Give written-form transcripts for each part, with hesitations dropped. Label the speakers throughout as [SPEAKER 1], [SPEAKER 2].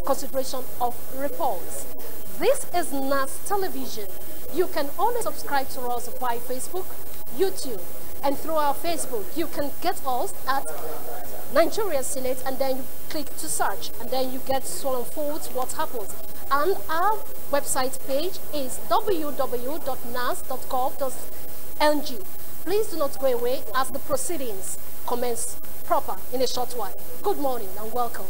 [SPEAKER 1] consideration of reports. This is NAS Television. You can only subscribe to us via Facebook, YouTube, and through our Facebook. You can get us at Nigeria Senate, and then you click to search, and then you get to unfold what happens. And our website page is www.nas.gov.ng. Please do not go away as the proceedings commence proper in a short while. Good morning and welcome.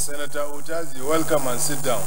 [SPEAKER 2] Senator Utazi, welcome and sit down.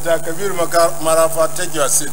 [SPEAKER 2] Senator Kabir Marafa, take your seat.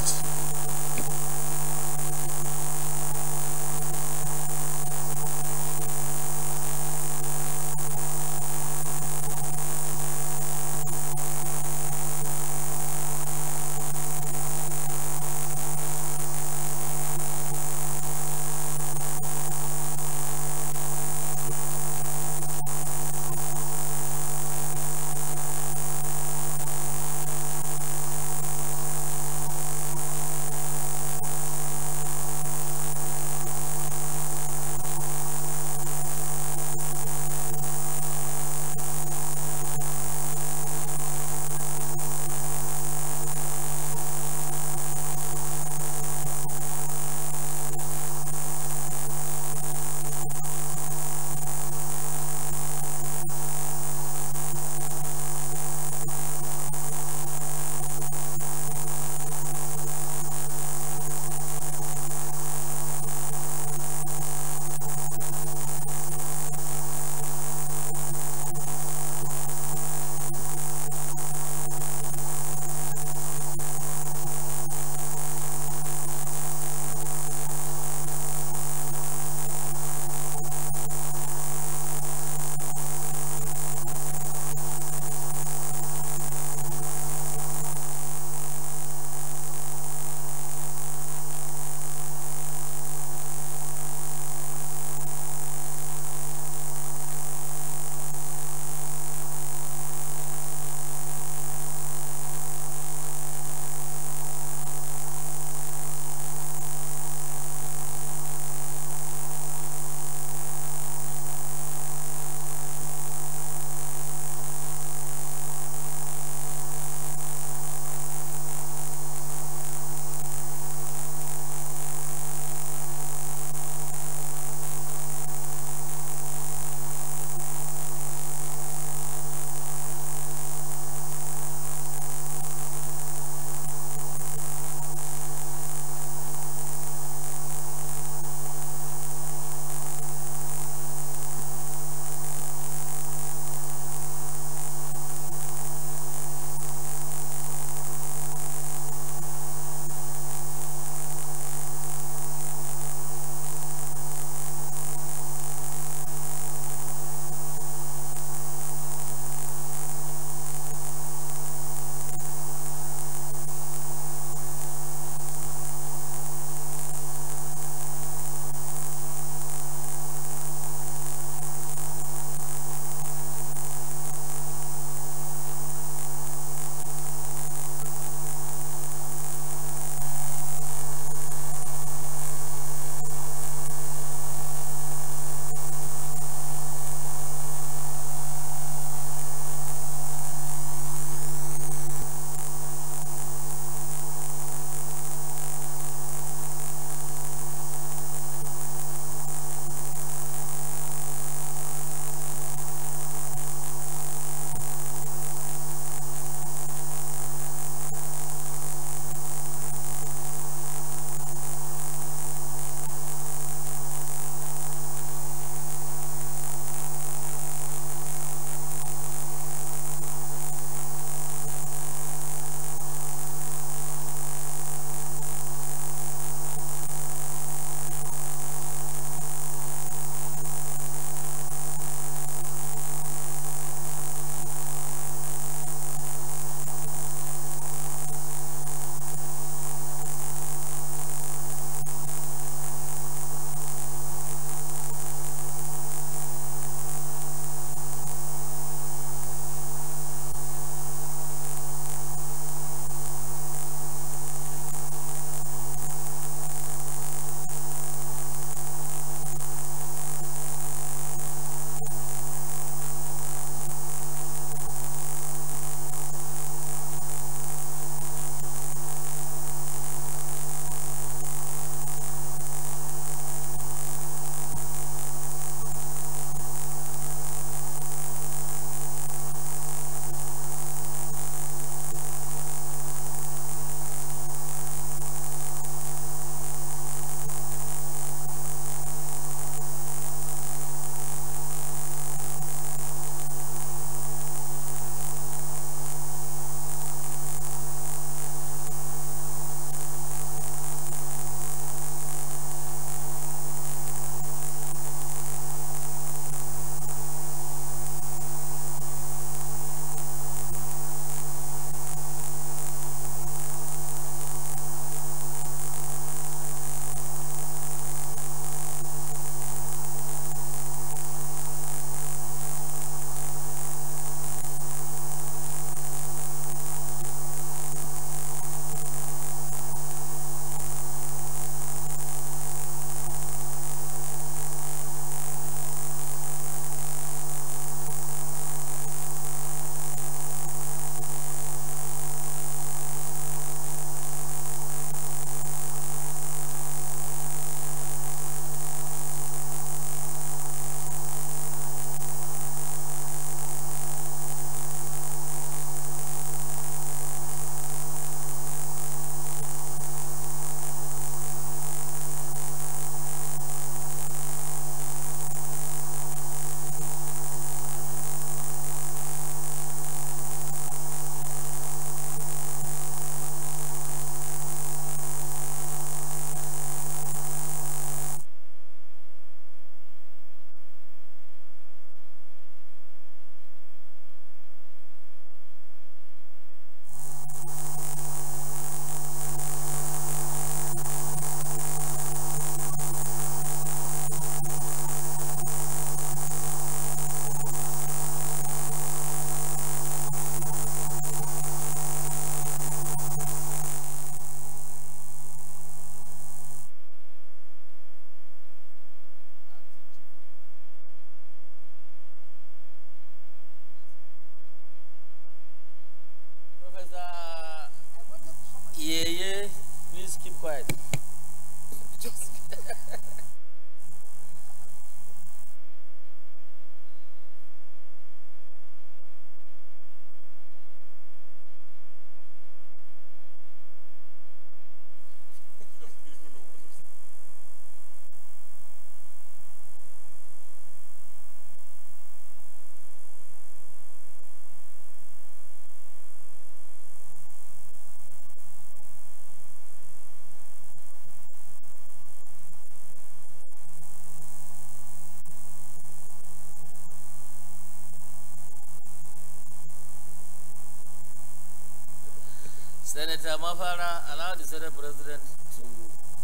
[SPEAKER 3] Senator Mafara, allow the Senate President to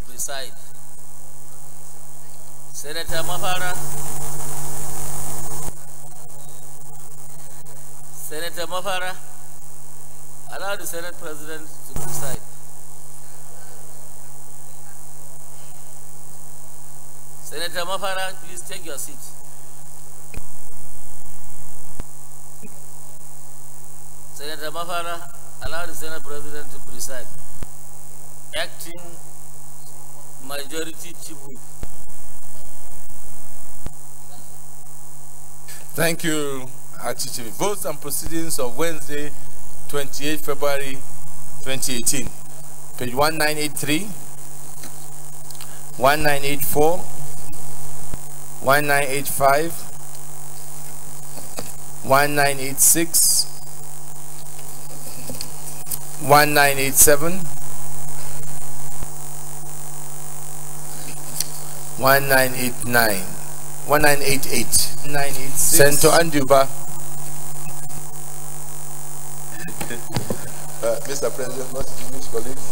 [SPEAKER 3] preside. Senator Mafara. Senator Mafara, allow the Senate President to preside. Senator Mafara, please take your seat. Senator Mafara, allow the Senate President to preside. Acting Majority Chief Whip.
[SPEAKER 4] Thank you, Chief. Votes and proceedings of Wednesday, 28 February 2018. Page 1983, 1984, 1985, 1986, 1987, 1989, 1988, 1986. Senator Anduba.
[SPEAKER 5] Mr. President, most distinguished colleagues.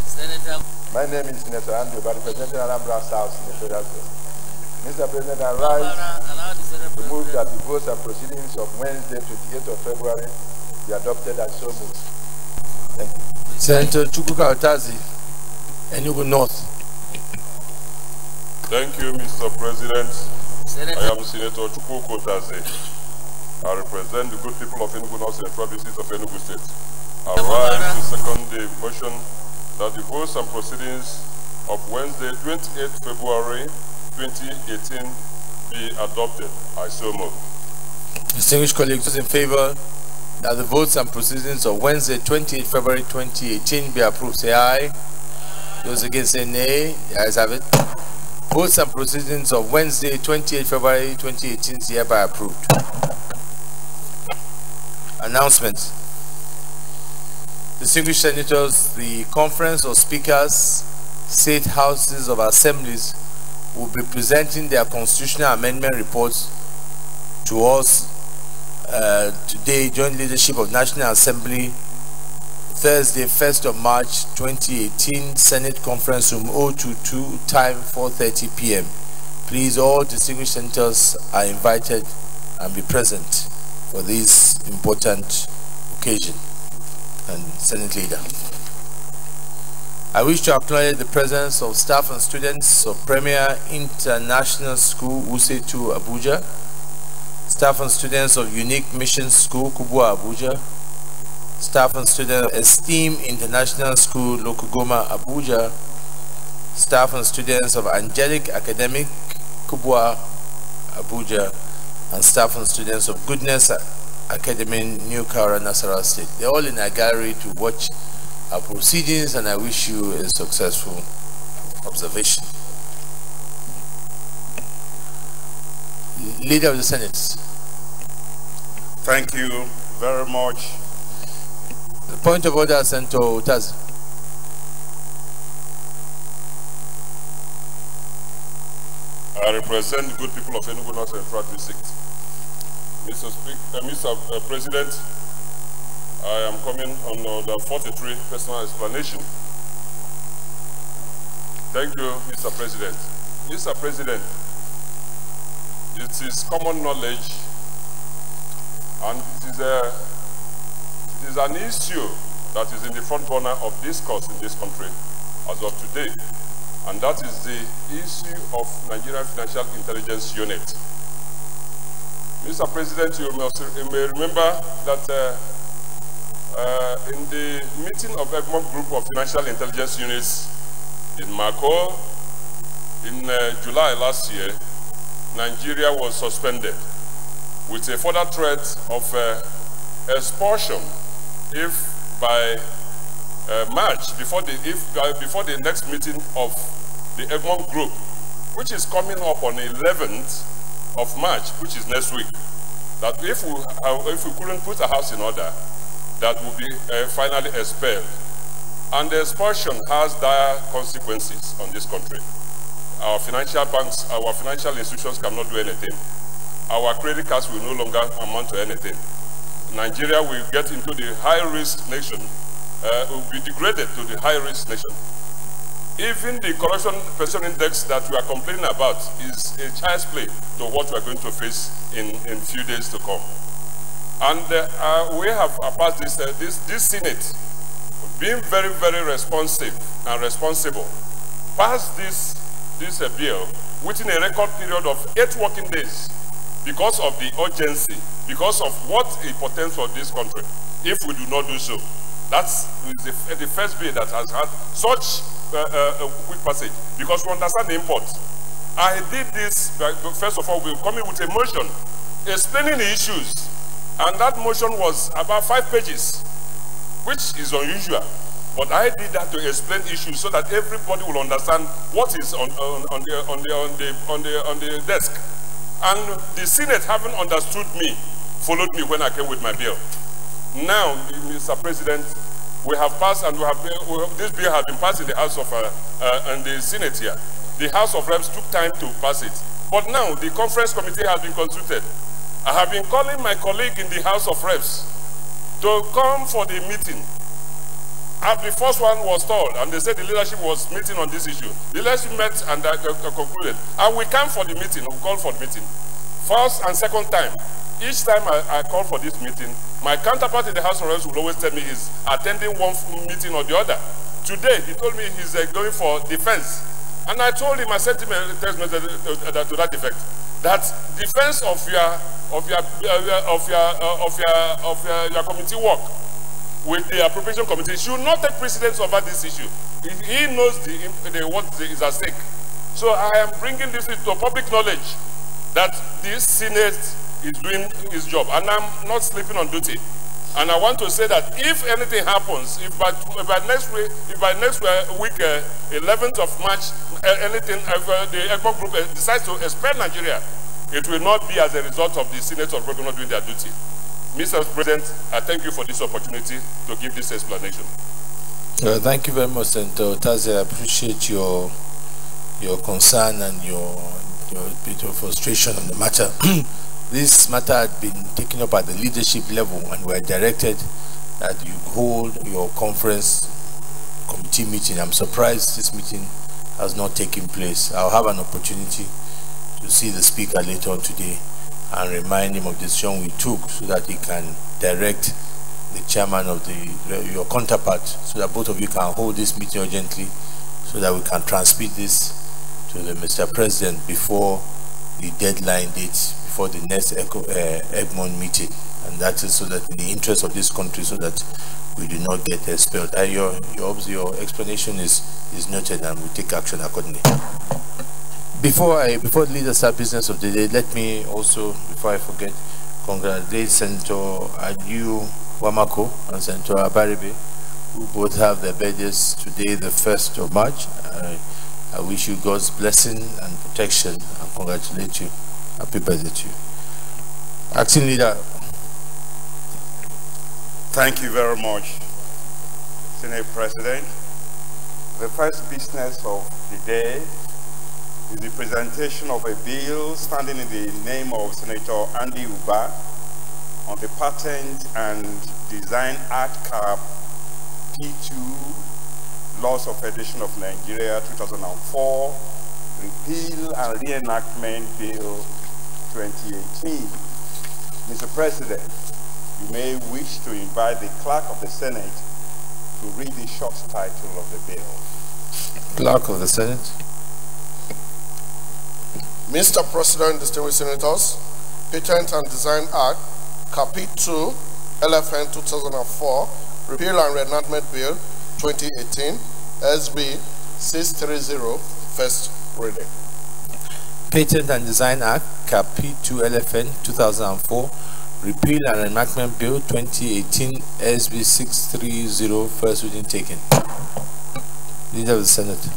[SPEAKER 3] Senator.
[SPEAKER 5] My name is Senator Anduba, representing Anambra South in the Federal Court. Mr. President, I rise to move that the votes and proceedings of Wednesday, 28th of February be adopted as so moved. Thank you.
[SPEAKER 4] Senator Chukwuka Otazi, Enugu North.
[SPEAKER 2] Thank you, Mr. President.
[SPEAKER 3] Senator.
[SPEAKER 2] I am Senator Chukwuka Otazi. I represent the good people of Enugu North Central District of Enugu State. I rise to second the motion that the votes and proceedings of Wednesday, 28th February 2018 be adopted. I so move.
[SPEAKER 4] Distinguished colleagues, those in favor that the votes and proceedings of Wednesday, 28 February 2018 be approved, say aye. Those against say nay. The ayes have it. Votes and proceedings of Wednesday, 28 February 2018 is hereby approved. Announcements. Distinguished senators, the Conference of Speakers, State Houses of Assemblies will be presenting their constitutional amendment reports to us today, joint leadership of National Assembly, Thursday, 1st of March 2018, Senate Conference Room 022, time 4:30 p.m. Please, all distinguished senators are invited and be present for this important occasion. And Senate Leader, I wish to acknowledge the presence of staff and students of Premier International School, Wuse 2, Abuja, staff and students of Unique Mission School, Kubwa, Abuja, staff and students of Esteem International School, Lokogoma, Abuja, staff and students of Angelic Academic, Kubwa, Abuja, and staff and students of Goodness Academy, New Kara, Nasarawa State. They're all in our gallery to watch our proceedings, and I wish you a successful observation. Leader of the Senate.
[SPEAKER 2] Thank you very much.
[SPEAKER 4] The point of order, Senator Otazi.
[SPEAKER 2] I represent the good people of Enugu North Central District. Mr. President, I am coming on the 43 personal explanation. Thank you, Mr. President. Mr. President, it is common knowledge and it is an issue that is in the front burner of discourse in this country as of today, and that is the issue of Nigerian Financial Intelligence Unit. Mr. President, you may remember that in the meeting of Egmont Group of Financial Intelligence Units In Mako, in July last year, Nigeria was suspended with a further threat of expulsion if by March, before the next meeting of the Egmont Group, which is coming up on the 11th of March, which is next week, that if we couldn't put a house in order, that will be finally expelled. And the expulsion has dire consequences on this country. Our financial banks, our financial institutions cannot do anything. Our credit cards will no longer amount to anything. Nigeria will get into the high-risk nation, will be degraded to the high-risk nation. Even the corruption perception index that we are complaining about is a child's play to what we are going to face in few days to come. And we have passed this Senate, being very, very responsive and responsible, passed this bill within a record period of 8 working days because of the urgency, because of what it portends for this country. If we do not do so, that's the first bill that has had such a quick passage, because we understand the import. I did this, first of all, we're coming with a motion explaining the issues, and that motion was about 5 pages, which is unusual. But I did that to explain issues so that everybody will understand what is on the desk. And the Senate, having understood me, followed me when I came with my bill. Now, Mr. President, we have passed, and this bill has been passed in the House of and the Senate here. The House of Reps took time to pass it, but now the conference committee has been consulted. I have been calling my colleague in the House of Reps to come for the meeting. The first one was told, and they said the leadership was meeting on this issue. The leadership met and concluded. And we came for the meeting, we called for the meeting. First and second time. Each time I called for this meeting, my counterpart in the House of Reps will always tell me he's attending one meeting or the other. Today, he told me he's going for defense. And I told him, I sent him a text message to that effect, that defense of your committee work with the appropriation committee should not take precedence over this issue. He knows what is at stake. So I am bringing this to public knowledge that this Senate is doing his job, and I'm not sleeping on duty. And I want to say that if anything happens, if by next week, 11th of March, the Egmont Group decides to expel Nigeria, it will not be as a result of the senators not doing their duty. Mr. President, I thank you for this opportunity to give this explanation.
[SPEAKER 4] Thank you very much, Senator Taze. I appreciate your concern and your bit of frustration on the matter. This matter had been taken up at the leadership level, and we are directed that you hold your conference committee meeting. I'm surprised this meeting has not taken place. I'll have an opportunity to see the speaker later on today and remind him of the decision we took, so that he can direct the chairman of your counterpart, so that both of you can hold this meeting urgently, so that we can transmit this to the Mr. President before the deadline date, before the next Egmont meeting. And that is so that in the interest of this country, so that we do not get expelled. Your explanation is noted, and we take action accordingly. Before the leaders start business of the day, let me also, before I forget, congratulate Senator Adiu Wamako and Senator Abaribe, who both have their birthdays today, the 1st of March. I wish you God's blessing and protection, and congratulate you. Happy birthday to you. Acting Leader.
[SPEAKER 6] Thank you very much, Senate President. The first business of the day is the presentation of a bill standing in the name of Senator Andy Uba on the Patent and Design Act Cap P2 Laws of Federation of Nigeria 2004, Repeal and Reenactment Bill 2018. Mr. President, you may wish to invite the Clerk of the Senate to read the short title of the bill.
[SPEAKER 4] Clerk of the Senate.
[SPEAKER 7] Mr. President, distinguished senators, Patent and Design Act, Capit 2, LFN 2004, Repeal and Reenactment Bill 2018, SB 630, first reading.
[SPEAKER 4] Patent and Design Act, Cap P2LFN 2004, Repeal and Enactment Bill 2018, SB 630, first reading taken. Leader of the Senate.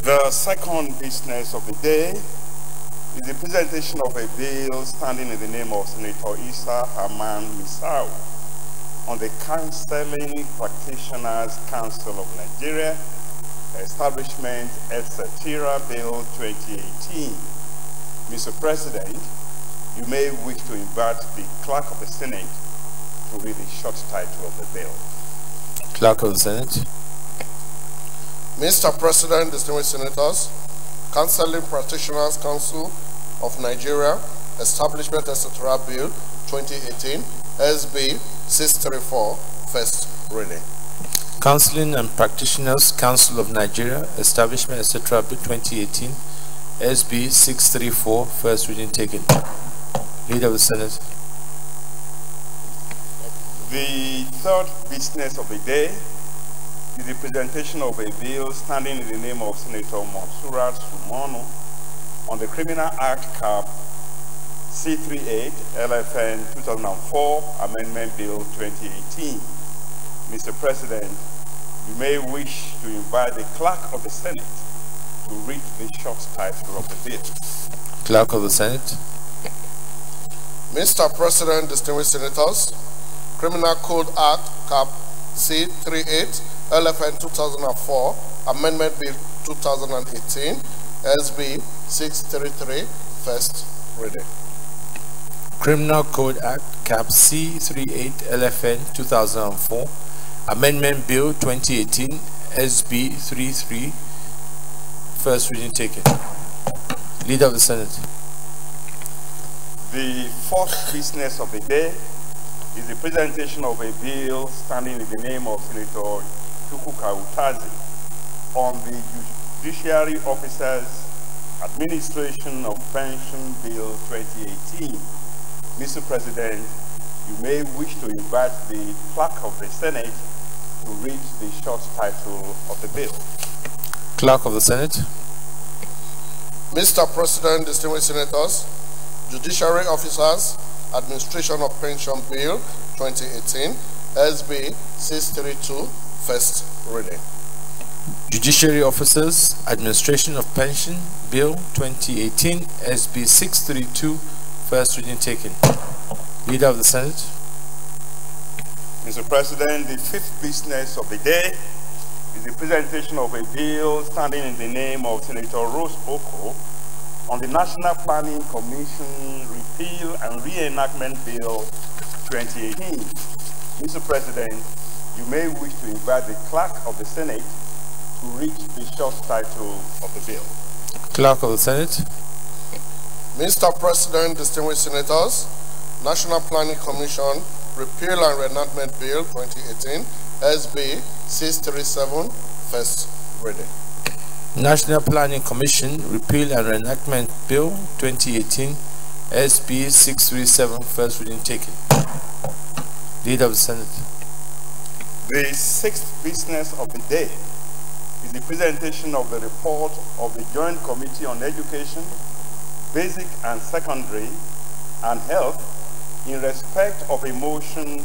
[SPEAKER 6] The second business of the day is the presentation of a bill standing in the name of Senator Isa Haman Misau on the Counseling Practitioners Council of Nigeria, Establishment, etc. Bill 2018. Mr. President, you may wish to invite the Clerk of the Senate to read the short title of the bill.
[SPEAKER 4] Clerk of the Senate.
[SPEAKER 7] Mr. President, distinguished senators, Counseling Practitioners Council of Nigeria, Establishment, etc. Bill 2018, SB 634, first reading.
[SPEAKER 4] Counseling and Practitioners Council of Nigeria, Establishment, etc. Bill 2018, SB 634, first reading taken. Leader of the Senate.
[SPEAKER 6] The third business of the day is the presentation of a bill standing in the name of Senator Monsurat Sumonu on the Criminal Act Cap C38 LFN 2004 Amendment Bill 2018. Mr. President, you may wish to invite the Clerk of the Senate to read the short title of the bill.
[SPEAKER 4] Clerk of the Senate.
[SPEAKER 7] Mr. President, distinguished senators, Criminal Code Act Cap C38 LFN 2004 Amendment Bill 2018 SB 633, first reading.
[SPEAKER 4] Criminal Code Act Cap C38 LFN 2004 Amendment Bill 2018 SB 33, first reading taken. Leader of the Senate.
[SPEAKER 6] The fourth business of the day is the presentation of a bill standing in the name of Senator Chukwuka Utazi on the Judiciary Officers Administration of Pension Bill 2018. Mr. President, you may wish to invite the Clerk of the Senate to read the short title of the bill.
[SPEAKER 4] Clerk of the Senate.
[SPEAKER 7] Mr. President, distinguished senators, Judiciary Officers Administration of Pension Bill 2018, SB 632, first reading.
[SPEAKER 4] Judiciary Officers Administration of Pension Bill 2018, SB 632, first reading taken. Leader of the Senate.
[SPEAKER 6] Mr. President, the fifth business of the day is the presentation of a bill standing in the name of Senator Rose Oko on the National Planning Commission Repeal and Reenactment Bill 2018. Mr. President, you may wish to invite the Clerk of the Senate to read the short title of the bill.
[SPEAKER 4] Clerk of the Senate.
[SPEAKER 7] Mr. President, distinguished senators, National Planning Commission Repeal and Reenactment Bill 2018, SB 637, first reading.
[SPEAKER 4] National Planning Commission Repeal and Reenactment Bill 2018, SB 637, first reading taken. Leader of the Senate.
[SPEAKER 6] The sixth business of the day is the presentation of the report of the Joint Committee on Education, Basic and Secondary, and Health in respect of a motion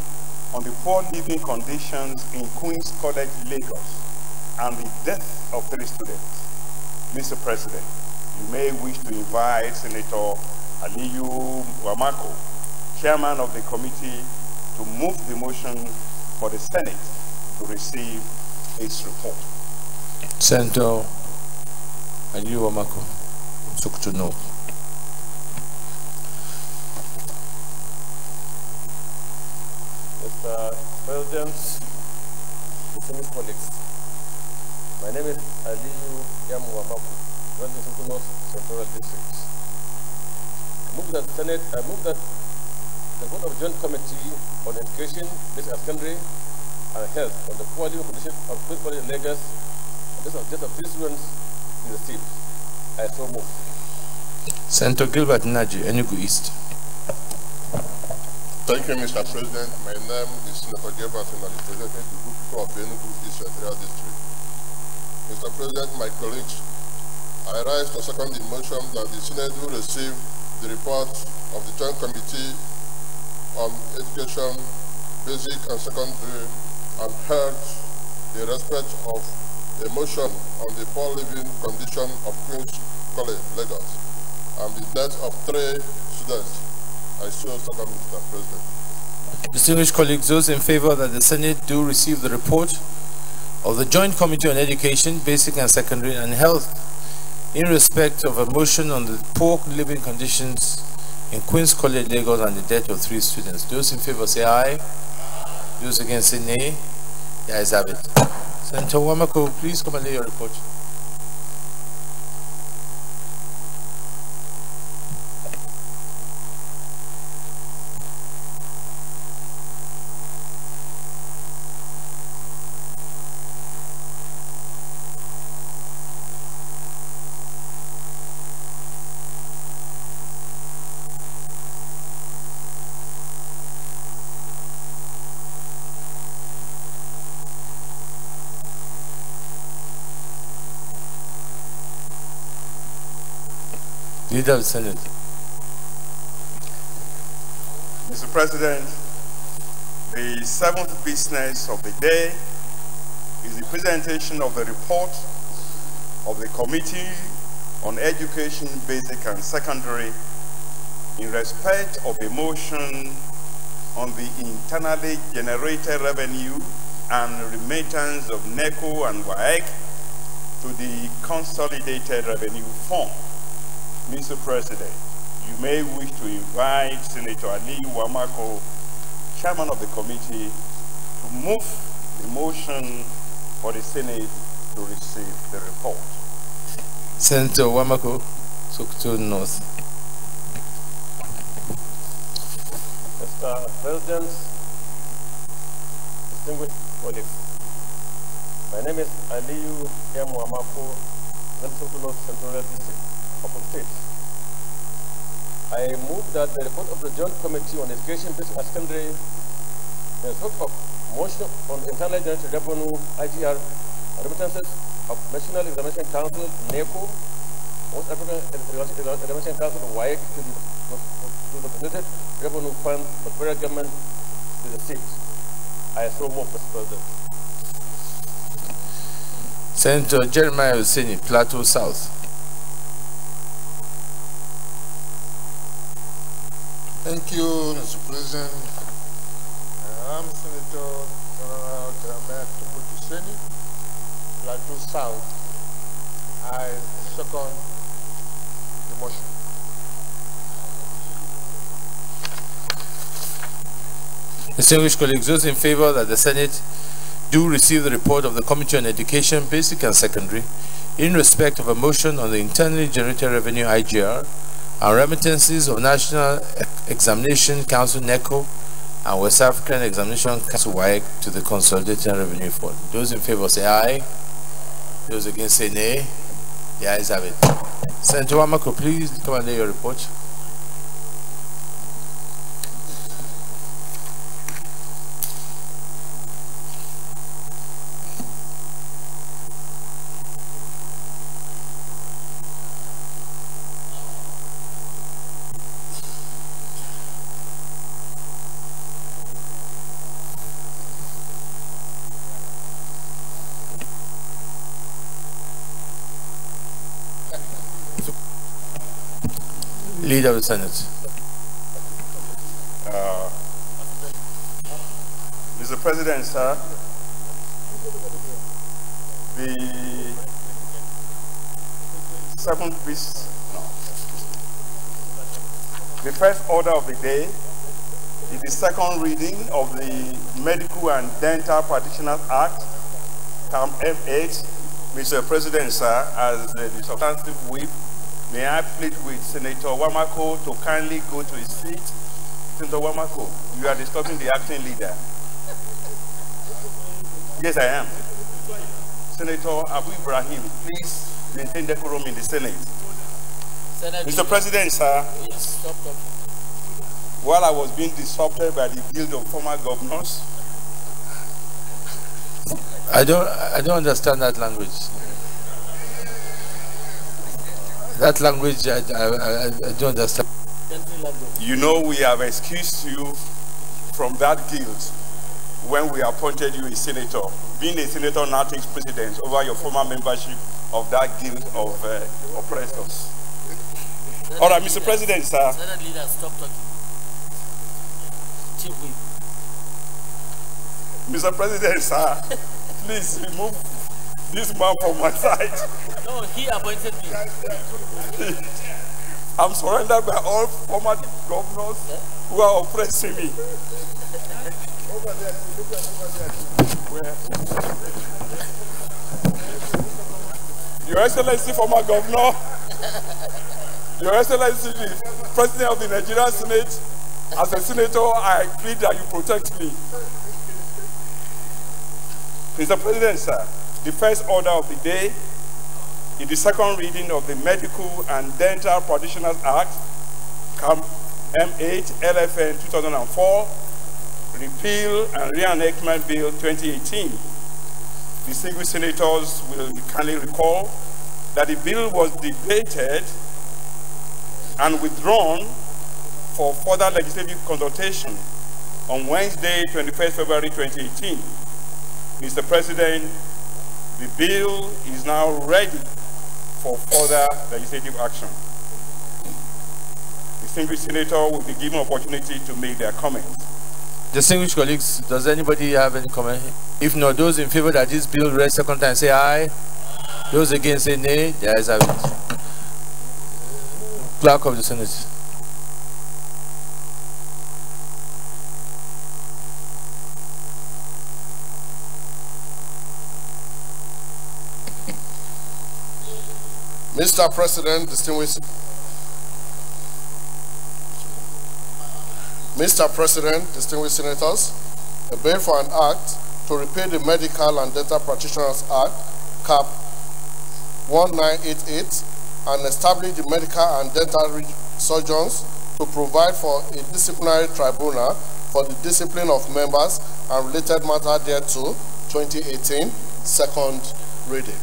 [SPEAKER 6] on the poor living conditions in Queen's College, Lagos, and the death of 3 students. Mr. President, you may wish to invite Senator Aliyu Wamako, Chairman of the committee, to move the motion for the Senate to receive its report.
[SPEAKER 4] Senator Aliyu Wamako, Sokoto North.
[SPEAKER 8] Mr. President, distinguished colleagues, my name is Aliyu Wamako, resident of Sokoto North Senatorial District. I move that the Board of Joint Committee on Education, Basic and Secondary, and Health on the poor living condition of Queen's College, Lagos, and death of 3 students is received. I so move.
[SPEAKER 4] Senator Gilbert Naji, Enugu East.
[SPEAKER 9] Thank you, Mr. President. My name is Senator Gilbert Naji, representing the group people of Enugu East Senatorial District.
[SPEAKER 7] Mr. President, my colleagues, I rise to second the motion that the Senate will receive the report of the Joint Committee on Education, Basic and Secondary, and Health in respect of a motion on the poor living condition of Queen's College, Lagos, and the death of 3 students. I so second, Mr. President.
[SPEAKER 4] Distinguished colleagues, those in favor that the Senate do receive the report of the Joint Committee on Education, Basic and Secondary, and Health in respect of a motion on the poor living conditions in Queen's College, Lagos, and the death of 3 students. Those in favor say aye. Those against say nay. The ayes have it. Senator Wamako, please come and lay your report. Leader of the Senate.
[SPEAKER 6] Mr. President, the 7th business of the day is the presentation of the report of the Committee on Education, Basic and Secondary in respect of a motion on the internally generated revenue and remittance of NECO and WAEC to the Consolidated Revenue Fund. Mr. President, you may wish to invite Senator Aliyu Wamako, Chairman of the committee, to move the motion for the Senate to receive the report.
[SPEAKER 4] Senator Wamako, Sokoto North.
[SPEAKER 8] Mr. President, distinguished colleagues, my name is Aliyu Wamako, Sokoto North Central District of the State. I move that the report of the Joint Committee on Education, Basic and Secondary in respect of motion on internally generated revenue, IGR, remittances of National Examination Council, NECO, West African Examination Council, WAEC, to the Consolidated Revenue Fund of the federal government to the state. I so move, Mr. President.
[SPEAKER 4] Senator Jeremiah Hussaini, Plateau South.
[SPEAKER 7] Thank you, Mr. President. I'm Senator General Jeremiah Hussaini, Plateau South. I second the motion.
[SPEAKER 4] Distinguished colleagues, those in favor that the Senate do receive the report of the Committee on Education, Basic and Secondary in respect of a motion on the internally generated revenue IGR and remittances of National Examination Council NECO and West African Examination Council WAEC to the Consolidated Revenue Fund. Those in favor say aye. Those against say nay. The ayes have it. Senator Wamako, please come and lay your report. Leader of the Senate.
[SPEAKER 6] Mr. President, sir, the 7th piece, the first order of the day is the second reading of the Medical and Dental Practitioners Act, Term F8. Mr. President, sir, as the substantive whip, may I plead with Senator Wamako to kindly go to his seat. Senator Wamako, you are disturbing the acting leader. Yes, I am. Senator Abu Ibrahim, please maintain decorum in the Senate. Mr. President, sir, while I was being disrupted by the guild of former governors,
[SPEAKER 4] I don't understand that language. That language, I don't understand.
[SPEAKER 6] You know, we have excused you from that guilt when we appointed you a senator. Being a senator now takes precedence over your former membership of that guild of oppressors. All right, Mr. President, sir.
[SPEAKER 3] Senate leader, stop talking. Chief Whip.
[SPEAKER 6] Mr. President, sir, please remove this man from my side.
[SPEAKER 3] No, he appointed me.
[SPEAKER 6] I'm surrounded by all former governors who are oppressing me. Your Excellency, former governor, Your Excellency, the President of the Nigerian Senate, as a senator, I plead that you protect me. Mr. President, sir, the first order of the day is the second reading of the Medical and Dental Practitioners Act, M8 LFN 2004, Repeal and Reenactment Bill 2018. Distinguished senators will kindly recall that the bill was debated and withdrawn for further legislative consultation on Wednesday, 21st February 2018. Mr. President, the bill is now ready for further legislative action. Distinguished senator will be given opportunity to make their comments.
[SPEAKER 4] Distinguished colleagues, does anybody have any comment? If not, those in favor that this bill read second time say aye. Those against say nay. The ayes have it. Clerk of the Senate.
[SPEAKER 7] Mr. President, distinguished senators, a bill for an act to repeal the Medical and Dental Practitioners Act, Cap 1988, and establish the medical and dental surgeons to provide for a disciplinary tribunal for the discipline of members and related matter thereto, 2018, second reading.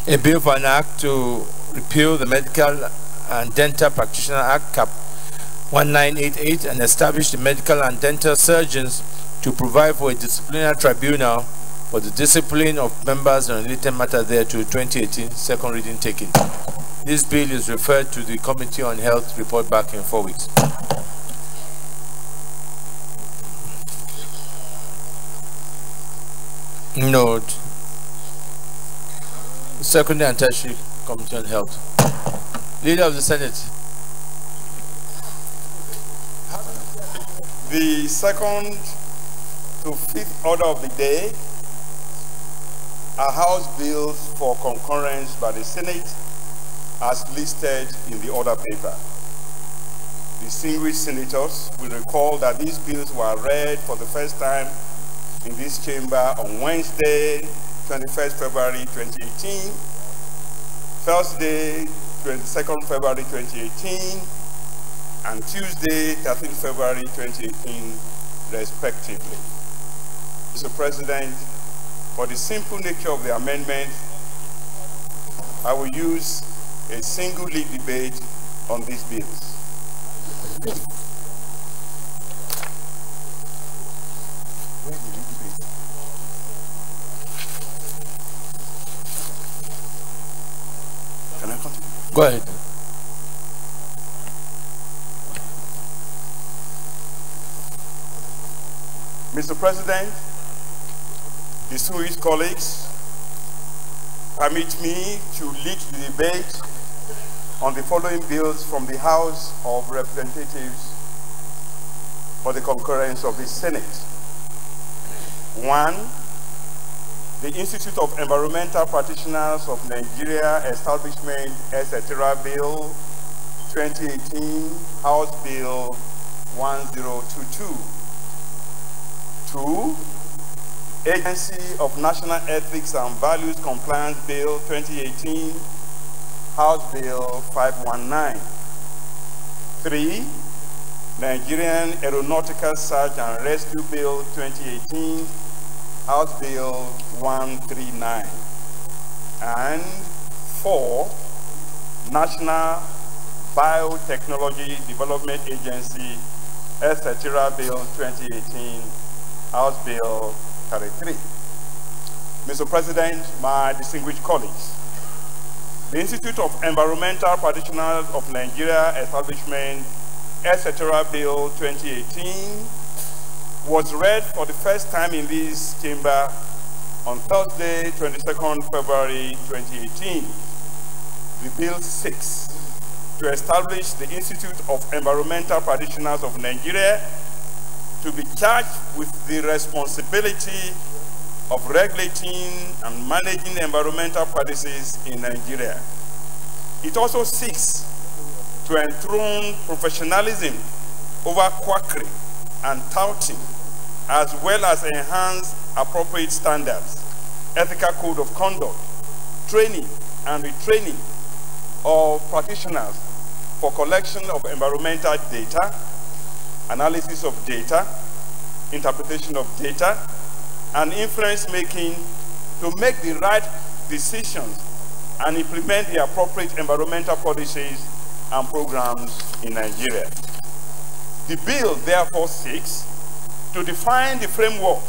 [SPEAKER 4] A bill for an act to repeal the Medical and Dental Practitioner Act, Cap 1988, and establish the medical and dental surgeons to provide for a disciplinary tribunal for the discipline of members and related matter thereto, 2018, second reading taken. This bill is referred to the Committee on Health, report back in 4 weeks. Note. Secondary and Tertiary Committee on Health. Leader of the Senate.
[SPEAKER 6] The second to fifth order of the day are House bills for concurrence by the Senate as listed in the order paper. Distinguished senators will recall that these bills were read for the first time in this chamber on Wednesday, 21st February 2018, Thursday, 22nd February 2018, and Tuesday, 13th February 2018, respectively. Mr. President, for the simple nature of the amendment, I will use a single lead debate on these bills. Can I continue?
[SPEAKER 4] Go ahead.
[SPEAKER 6] Mr. President, distinguished colleagues, permit me to lead the debate on the following bills from the House of Representatives for the concurrence of the Senate. 1, the Institute of Environmental Practitioners of Nigeria Establishment, etc. Bill 2018, House Bill 1022. 2, Agency of National Ethics and Values Compliance Bill 2018, House Bill 519. 3, Nigerian Aeronautical Search and Rescue Bill 2018, House Bill 139. And 4, National Biotechnology Development Agency, etc. Bill 2018, House Bill 33. Mr. President, my distinguished colleagues, the Institute of Environmental Practitioners of Nigeria Establishment, etc. Bill 2018 was read for the first time in this chamber on Thursday, 22nd February 2018. The Bill 6 to establish the Institute of Environmental Practitioners of Nigeria to be charged with the responsibility of regulating and managing environmental practices in Nigeria. It also seeks to enthrone professionalism over quackery and touting, as well as enhance appropriate standards, ethical code of conduct, training and retraining of practitioners for collection of environmental data, analysis of data, interpretation of data, and influence making to make the right decisions and implement the appropriate environmental policies and programs in Nigeria. The bill therefore seeks to define the framework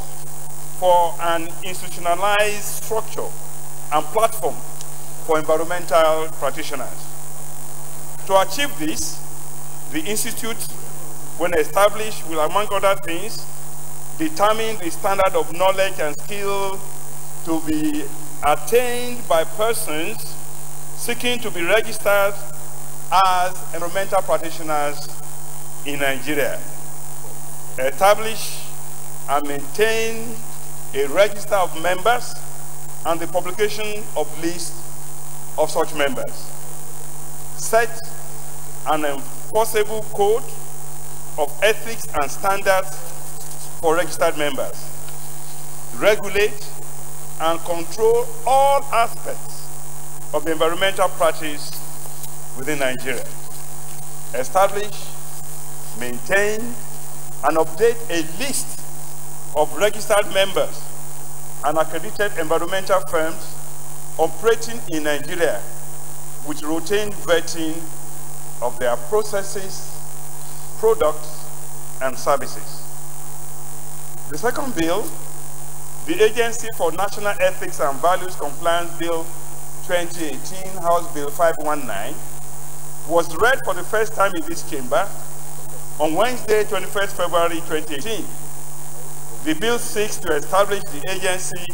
[SPEAKER 6] for an institutionalized structure and platform for environmental practitioners. To achieve this, the Institute, when established, will, among other things, determine the standard of knowledge and skill to be attained by persons seeking to be registered as environmental practitioners in Nigeria. Establish and maintain a register of members and the publication of lists of such members. Set an enforceable code of ethics and standards for registered members. Regulate and control all aspects of the environmental practice within Nigeria. Establish, maintain, and update a list of registered members and accredited environmental firms operating in Nigeria with routine vetting of their processes, products, and services. The second bill, the Agency for National Ethics and Values Compliance Bill 2018, House Bill 519, was read for the first time in this chamber on Wednesday, 21st February 2018. The bill seeks to establish the Agency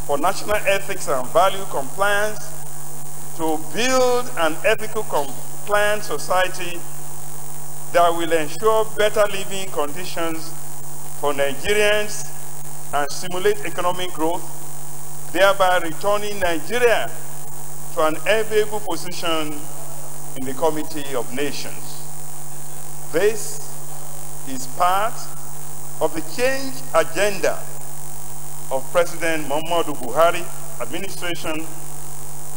[SPEAKER 6] for National Ethics and Value Compliance to build an ethical compliant society that will ensure better living conditions for Nigerians and stimulate economic growth, thereby returning Nigeria to an enviable position in the Committee of Nations. This is part of the change agenda of President Muhammadu Buhari administration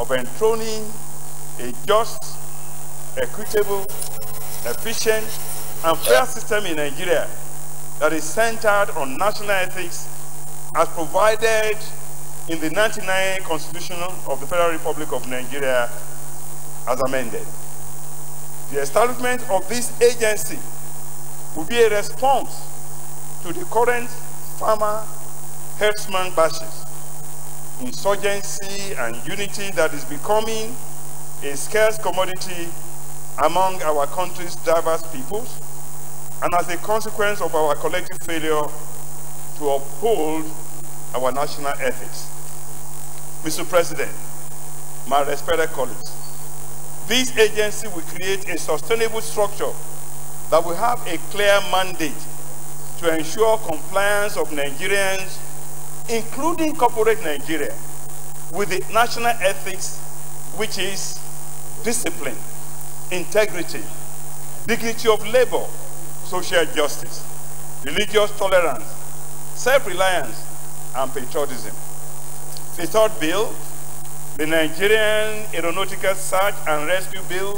[SPEAKER 6] of enthroning a just, equitable, efficient, and fair system in Nigeria that is centered on national ethics as provided in the 1999 Constitution of the Federal Republic of Nigeria as amended. The establishment of this agency will be a response to the current farmer-herdsman clashes, insurgency and unity that is becoming a scarce commodity among our country's diverse peoples, and as a consequence of our collective failure to uphold our national ethics. Mr. President, my respected colleagues, this agency will create a sustainable structure that will have a clear mandate to ensure compliance of Nigerians, including corporate Nigeria, with the national ethics, which is discipline, integrity, dignity of labor, social justice, religious tolerance, self-reliance, and patriotism. The third bill, the Nigerian Aeronautical Search and Rescue Bill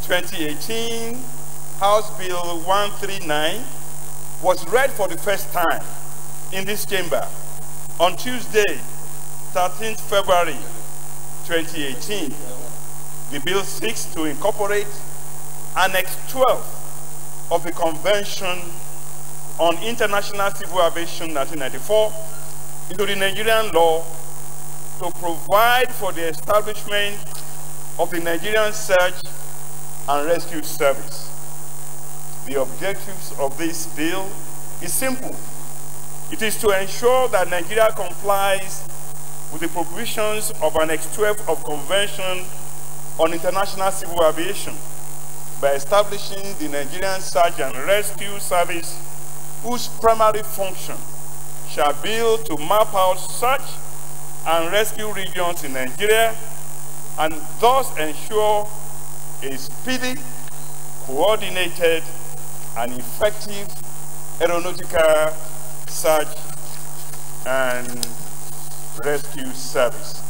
[SPEAKER 6] 2018, House Bill 139, was read for the first time in this chamber on Tuesday, 13th February 2018. The bill seeks to incorporate Annex 12 of the Convention on International Civil Aviation 1994 into the Nigerian law to provide for the establishment of the Nigerian Search and Rescue Service. The objectives of this bill is simple. It is to ensure that Nigeria complies with the provisions of Annex 12 of Convention on International Civil Aviation by establishing the Nigerian Search and Rescue Service, whose primary function shall be to map out search and rescue regions in Nigeria and thus ensure a speedy, coordinated, and effective aeronautical search and rescue service.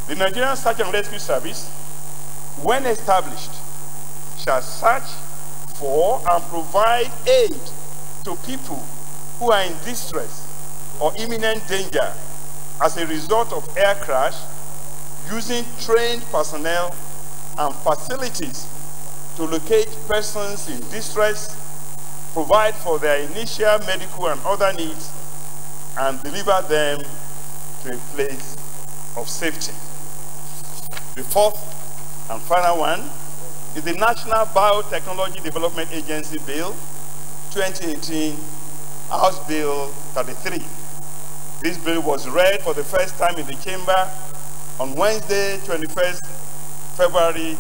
[SPEAKER 6] The Nigerian Search and Rescue Service, when established, shall search for and provide aid to people who are in distress or imminent danger as a result of air crash, using trained personnel and facilities to locate persons in distress, provide for their initial medical and other needs, and deliver them to a place of safety. The fourth and final one is the National Biotechnology Development Agency Bill 2018, House Bill 33. This bill was read for the first time in the chamber on Wednesday, 21st February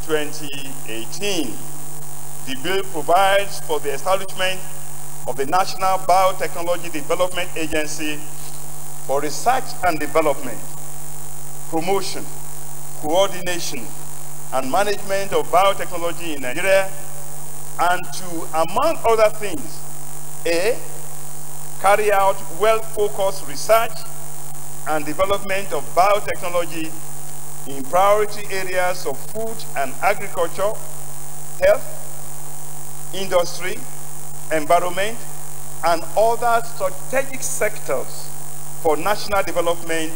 [SPEAKER 6] 2018. The bill provides for the establishment of the National Biotechnology Development Agency for research and development, promotion, coordination, and management of biotechnology in Nigeria, and to, among other things, A, carry out well-focused research and development of biotechnology in priority areas of food and agriculture, health, industry, environment, and other strategic sectors for national development,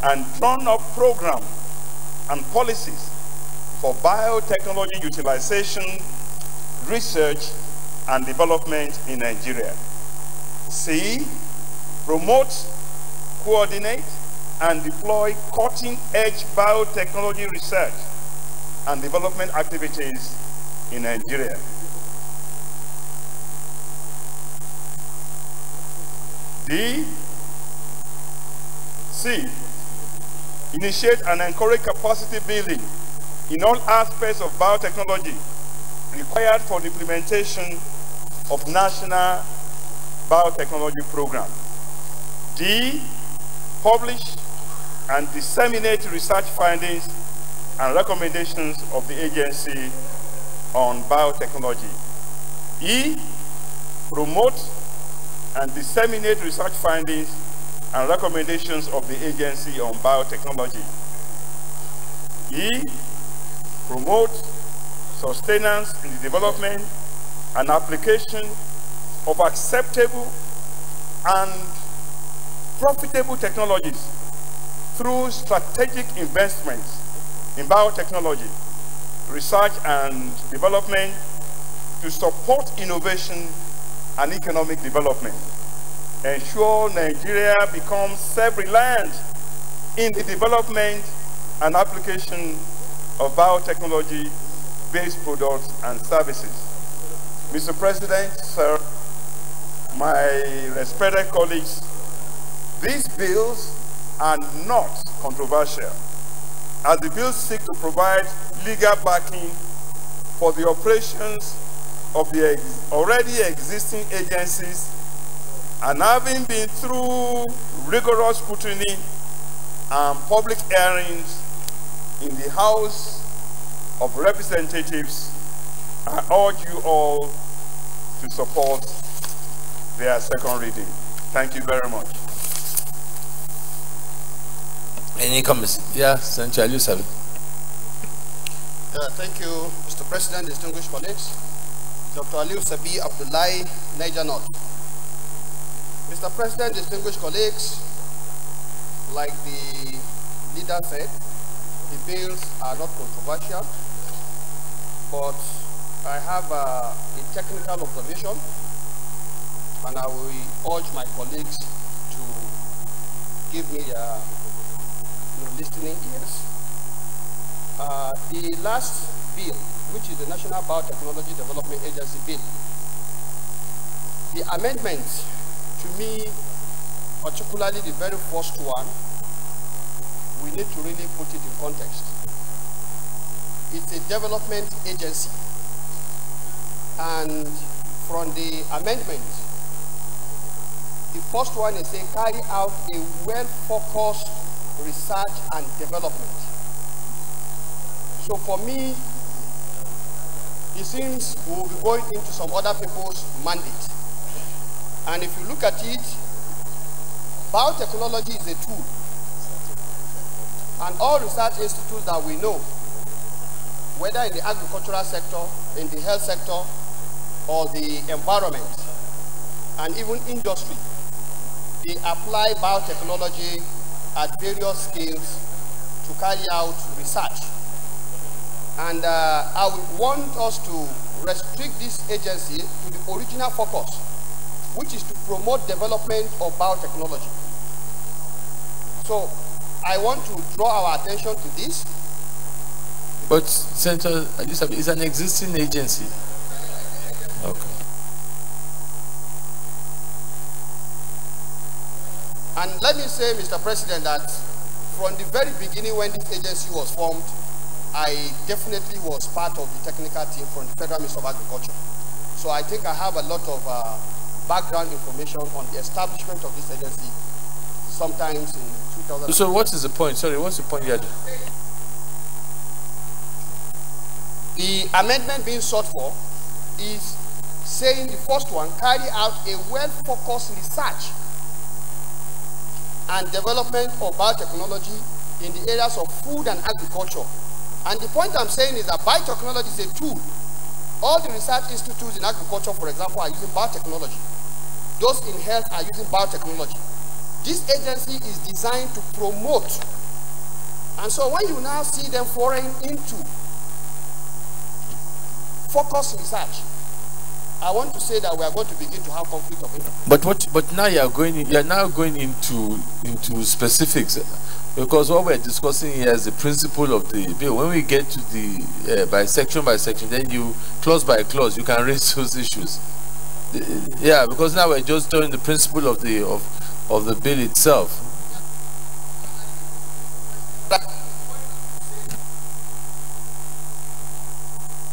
[SPEAKER 6] and drawn up programs and policies for biotechnology utilization, research, and development in Nigeria. C, promote, coordinate, and deploy cutting-edge biotechnology research and development activities in Nigeria. D, C, initiate and encourage capacity building in all aspects of biotechnology required for the implementation of national biotechnology program. D, publish and disseminate research findings and recommendations of the agency on biotechnology. E, promote and disseminate research findings and recommendations of the agency on biotechnology. E, promote sustenance in the development and application of acceptable and profitable technologies through strategic investments in biotechnology, research and development to support innovation and economic development. Ensure Nigeria becomes self-reliant in the development and application of biotechnology-based products and services. Mr. President, sir, my respected colleagues, these bills are not controversial, as the bills seek to provide legal backing for the operations of the already existing agencies, and having been through rigorous scrutiny and public hearings in the House of Representatives, I urge you all to support their second reading. Thank you very much.
[SPEAKER 4] Any comments? Yeah, Senator Aliu Sabi.
[SPEAKER 9] Thank you, Mr. President, distinguished colleagues. Dr. Aliu Sabi Abdullahi, Niger North. Mr. President, distinguished colleagues, like the leader said, the bills are not controversial, but I have a technical observation, and I will urge my colleagues to give me their listening ears. The last bill, which is the National Biotechnology Development Agency bill, the amendment, to me, particularly the very first one, we need to really put it in context. It's a development agency, and from the amendment, the first one is say carry out a well-focused research and development. So for me, it seems we'll be going into some other people's mandate. And if you look at it, biotechnology is a tool. And all research institutes that we know, whether in the agricultural sector, in the health sector, or the environment, and even industry, they apply biotechnology at various scales to carry out research. And I would want us to restrict this agency to the original focus, which is to promote development of biotechnology. So I want to draw our attention to this.
[SPEAKER 4] But Senator Elizabeth is an existing agency. Okay.
[SPEAKER 9] And let me say, Mr. President, that from the very beginning when this agency was formed, I definitely was part of the technical team from the Federal Ministry of Agriculture. So I think I have a lot of background information on the establishment of this agency sometimes in 2000.
[SPEAKER 4] So what is the point? Sorry, what's the point you had?
[SPEAKER 9] The amendment being sought for is saying the first one, carry out a well-focused research and development of biotechnology in the areas of food and agriculture. And the point I'm saying is that biotechnology is a tool. All the research institutes in agriculture, for example, are using biotechnology. Those in health are using biotechnology. This agency is designed to promote. And so when you now see them pouring into focused research, I want to say that we are going to begin to have conflict of interest.
[SPEAKER 4] But now you are now going into specifics, because what we're discussing here is the principle of the bill. When we get to the by section, then you clause by clause you can raise those issues. Yeah, because now we're just doing the principle of the bill itself.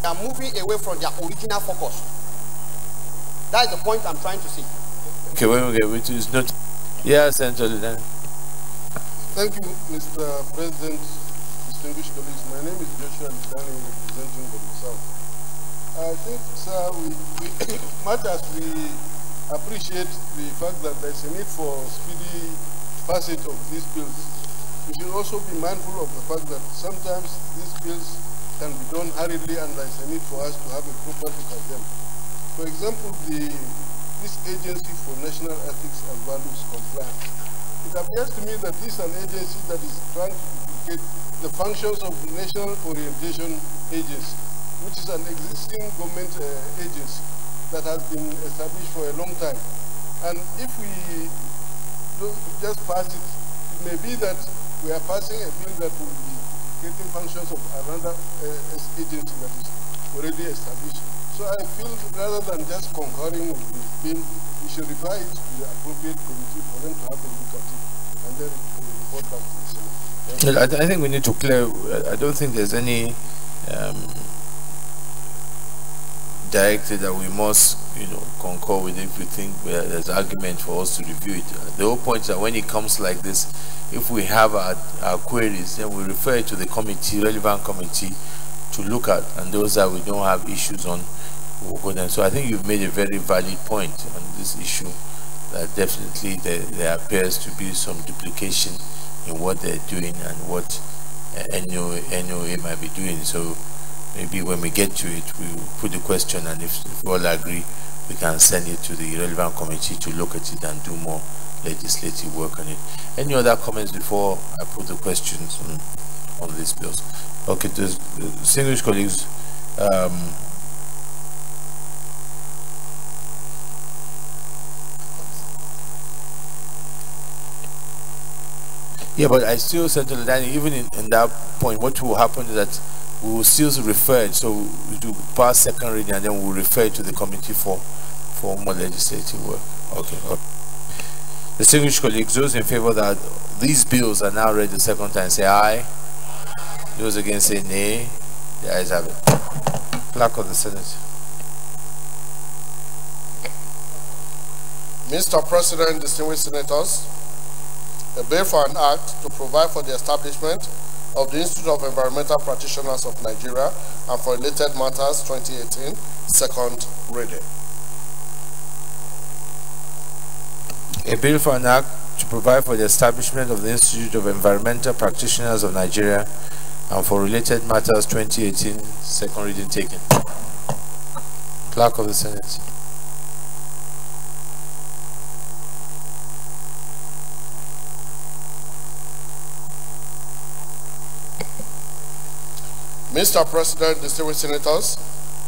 [SPEAKER 9] They are moving away from their original focus. That is the point I'm trying to see.
[SPEAKER 4] Okay, when we get to it's not. Yeah, Senator.
[SPEAKER 7] Thank you, Mr. President, distinguished colleagues. My name is Joshua Ndani, representing the South. I think, sir, much as we appreciate the fact that there's a need for speedy passage of these bills, we should also be mindful of the fact that sometimes these bills can be done hurriedly and there's a need for us to have a proper look at them. For example, this Agency for National Ethics and Values Compliance. It appears to me that this is an agency that is trying to duplicate the functions of the National Orientation Agency, which is an existing government agency that has been established for a long time. And if we just pass it, it may be that we are passing a bill that will be getting functions of another agency that is already established. So I feel rather than just concurring with this bill, we should refer it to the appropriate committee for them to have a look at it and then report back to the Senate.
[SPEAKER 4] I think we need to clear. I don't think there's any directive that we must, concur with if we think there's argument for us to review it. The whole point is that when it comes like this, if we have our queries, then we refer it to the committee, relevant committee, to look at, and those that we don't have issues on, we'll go then. So I think you've made a very valid point on this issue, that definitely there appears to be some duplication in what they're doing and what NOA might be doing. So maybe when we get to it, we'll put the question, and if we all agree, we can send it to the relevant committee to look at it and do more.
[SPEAKER 10] more legislative work on it. Any other comments before I put the questions?
[SPEAKER 4] on these bills. Okay, distinguished colleagues, yeah, but I still said to Danny, even in that point, what will happen is that we will still refer it, so we do pass second reading and then we'll refer it to the committee for more legislative work. Okay. Distinguished colleagues, those in favor that these bills are now read the second time, say aye. Those against, say nay. The ayes have it. Clerk of the Senate.
[SPEAKER 7] Mr. President, distinguished senators, a bill for an act to provide for the establishment of the Institute of Environmental Practitioners of Nigeria and for related matters 2018, second reading.
[SPEAKER 4] A bill for an act to provide for the establishment of the Institute of Environmental Practitioners of Nigeria and for related matters 2018, second reading taken. Clerk of the Senate.
[SPEAKER 7] Mr. President, distinguished senators,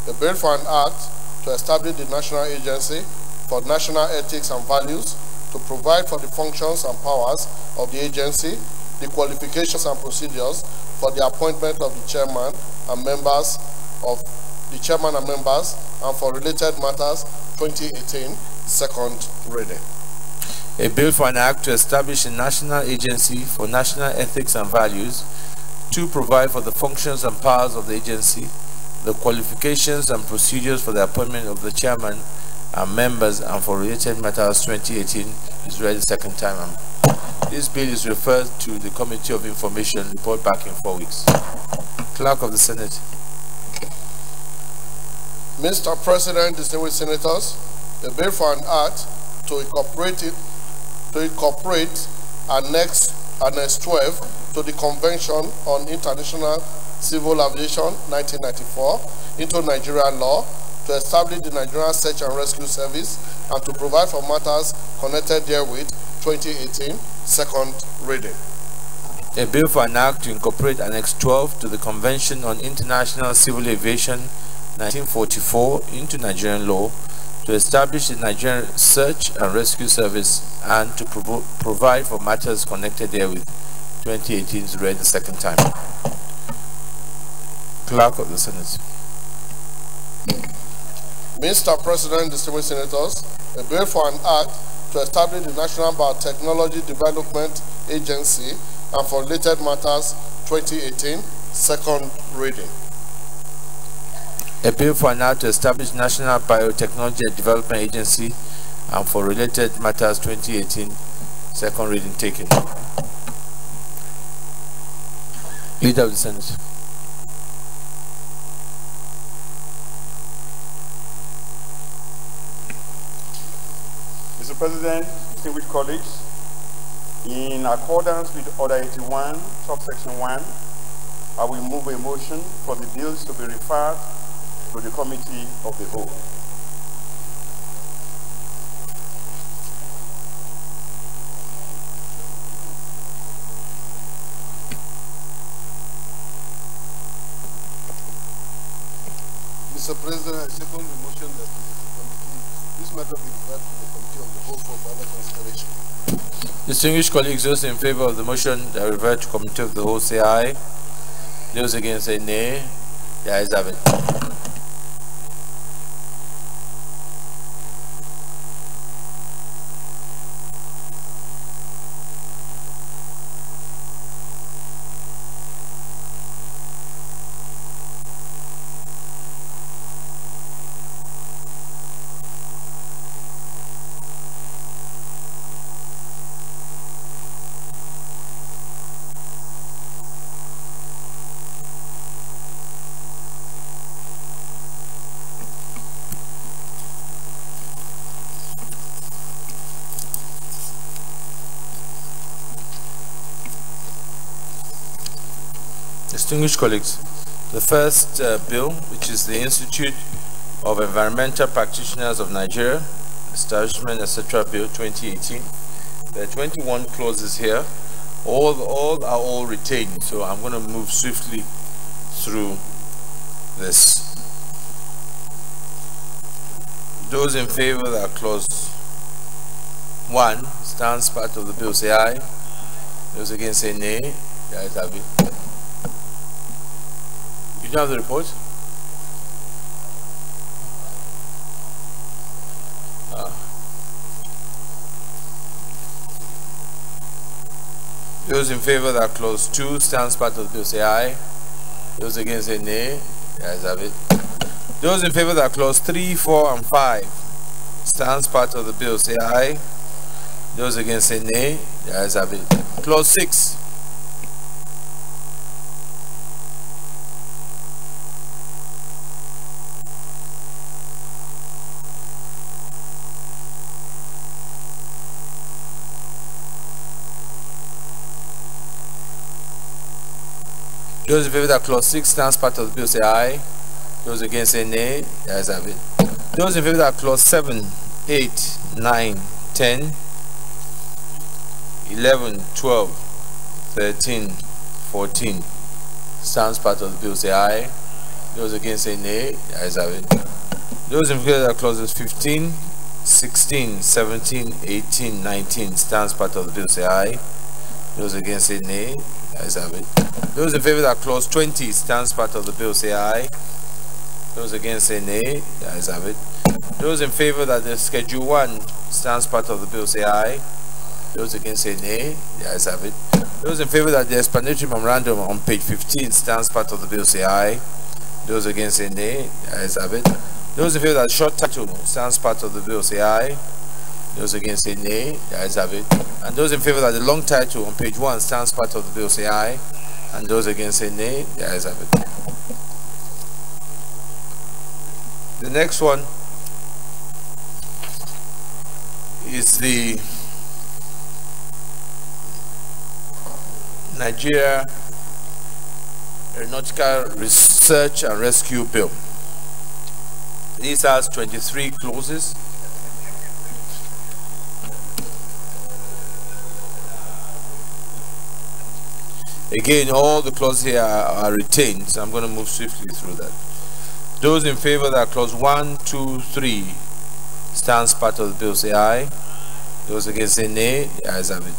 [SPEAKER 7] a bill for an act to establish the National Agency for National Ethics and Values to provide for the functions and powers of the agency, the qualifications and procedures for the appointment of the chairman and members, and for related matters 2018, second reading.
[SPEAKER 4] A bill for an act to establish a National Agency for National Ethics and Values to provide for the functions and powers of the agency, the qualifications and procedures for the appointment of the chairman and members, and for related matters 2018 is read the second time. This bill is referred to the Committee of Information, report back in 4 weeks. Clerk of the Senate.
[SPEAKER 7] Mr. President, distinguished senators, a bill for an act to incorporate Annex 12 to the Convention on International Civil Aviation 1994 into Nigerian law, to establish the Nigerian Search and Rescue Service, and to provide for matters connected therewith 2018, second reading.
[SPEAKER 4] A bill for an act to incorporate Annex 12 to the Convention on International Civil Aviation 1944 into Nigerian law, to establish the Nigerian Search and Rescue Service, and to provide for matters connected therewith 2018 is read the second time. Clerk of the Senate.
[SPEAKER 7] Mr. President, distinguished senators, a bill for an act to establish the National Biotechnology Development Agency and for related matters 2018, second reading.
[SPEAKER 4] A bill for an act to establish National Biotechnology Development Agency and for related matters 2018, second reading taken. Leader of the Senate.
[SPEAKER 6] Mr. President, distinguished colleagues, in accordance with Order 81, subsection 1, I will move a motion for the bills to be referred to the Committee of the Whole.
[SPEAKER 7] Mr. President, I second the motion that this matter be referred to the Committee of the Whole for further consideration.
[SPEAKER 4] Distinguished colleagues, those in favor of the motion that refer to Committee of the Whole say aye. Those against say nay. The ayes have it. Distinguished colleagues, the first bill, which is the Institute of Environmental Practitioners of Nigeria, Establishment, etc. Bill 2018. There are 21 clauses here, All are all retained, so I'm going to move swiftly through this. Those in favor that clause 1 stands part of the bill say aye. Those against say nay. The ayes have it. You don't have the report? Those in favor that clause 2 stands part of the bill say aye. Those against say nay. The ayes have it. Those in favor that clause 3, 4, and 5 stands part of the bill say aye. Those against say nay. The ayes have it. Clause 6. Those in favor that clause 6 stands part of the bill say aye. Those against say nay. The ayes have it. Those in favor that clause 7, 8, 9, 10, 11, 12, 13, 14 stands part of the bill say aye. Those against say nay. The ayes have it. Those in favor that clauses 15, 16, 17, 18, 19 stands part of the bill say aye. Those against say nay. The ayes have it. Those in favor that clause 20 stands part of the bill say aye. Those against say nay. The ayes have it. Those in favor that the schedule 1 stands part of the bill say aye. Those against say nay. The ayes have it. Those in favor that the explanatory memorandum on page 15 stands part of the bill say aye. Those against say nay. The ayes have it. Those in favor that short title stands part of the bill say aye. Those against say nay. The ayes have it. And those in favor that the long title on page 1 stands part of the bill say aye. And those against say nay. The ayes have it. The next one is the Nigeria Aeronautical Research and Rescue Bill. This has 23 clauses. Again, all the clauses here are retained, so I'm going to move swiftly through that. Those in favor that clause 1, 2, 3 stands part of the bill say aye. Those against say nay. The ayes have it.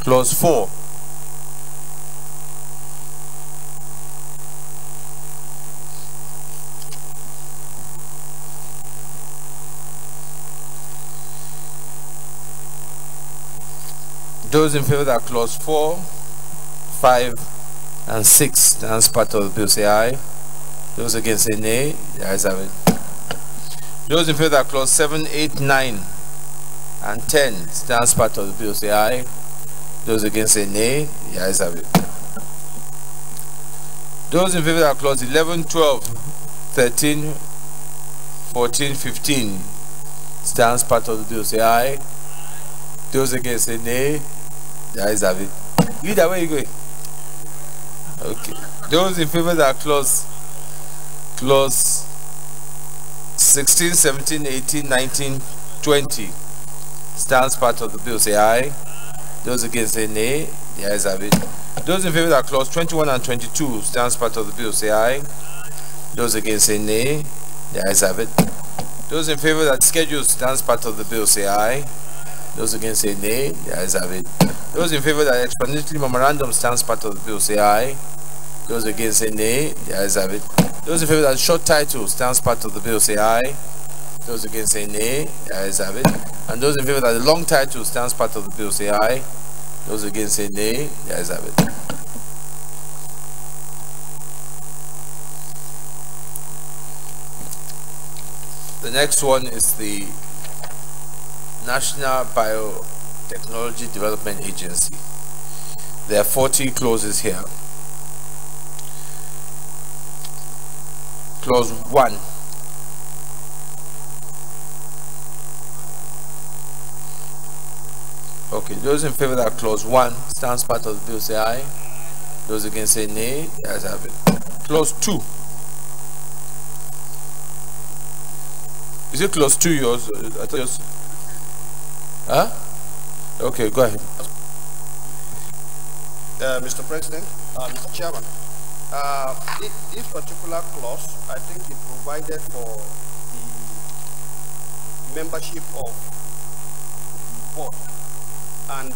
[SPEAKER 4] Clause 4. Those in favor that clause 4, 5, and 6 stands part of the bill say aye. Those against say nay. The ayes have it. Those in favor that clause 7, 8, 9, and 10 stands part of the bill say aye. Those against say nay. The ayes have it. Those in favor that clause 11, 12, 13, 14, 15 stands part of the bill say aye. Those against say nay. The ayes have it. Leader, where are you going? Okay. Those in favor that clause 16, 17, 18, 19, 20 stands part of the bill say aye. Those against say nay. The ayes have it. Those in favor that clause 21 and 22 stands part of the bill say aye. Those against say nay. The ayes have it. Those in favor that schedule stands part of the bill say aye. Those against say nay. The ayes have it. Those in favor that explanatory memorandum stands part of the bill say aye. Those against say nay. The ayes have it. Those in favor that short title stands part of the bill say aye. Those against say nay. The ayes have it. And those in favor that the long title stands part of the bill say aye. Those against say nay. The ayes have it. The next one is the National Biotechnology Development Agency. There are 40 clauses here. Clause 1. Okay, those in favor that clause 1 stands part of the bill say aye. Those against say nay. The ayes have it. Clause 2. Is it clause 2 yours? I thought yours. Huh? Okay, go ahead.
[SPEAKER 9] Mr. President, Mr. Chairman, this particular clause, I think it provided for the membership of the board. And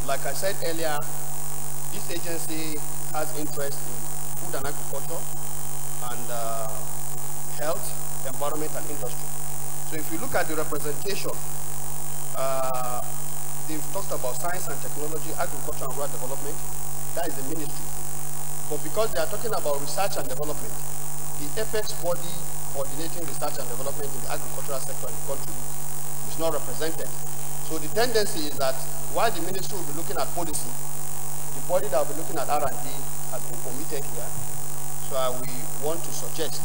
[SPEAKER 9] like I said earlier, this agency has interest in food and agriculture and health, environment and industry. So if you look at the representation, they've talked about science and technology, agriculture and rural development. That is the ministry. But because they are talking about research and development, the apex body coordinating research and development in the agricultural sector in the country is not represented. So the tendency is that while the ministry will be looking at policy, the body that will be looking at R&D has been omitted here. So we want to suggest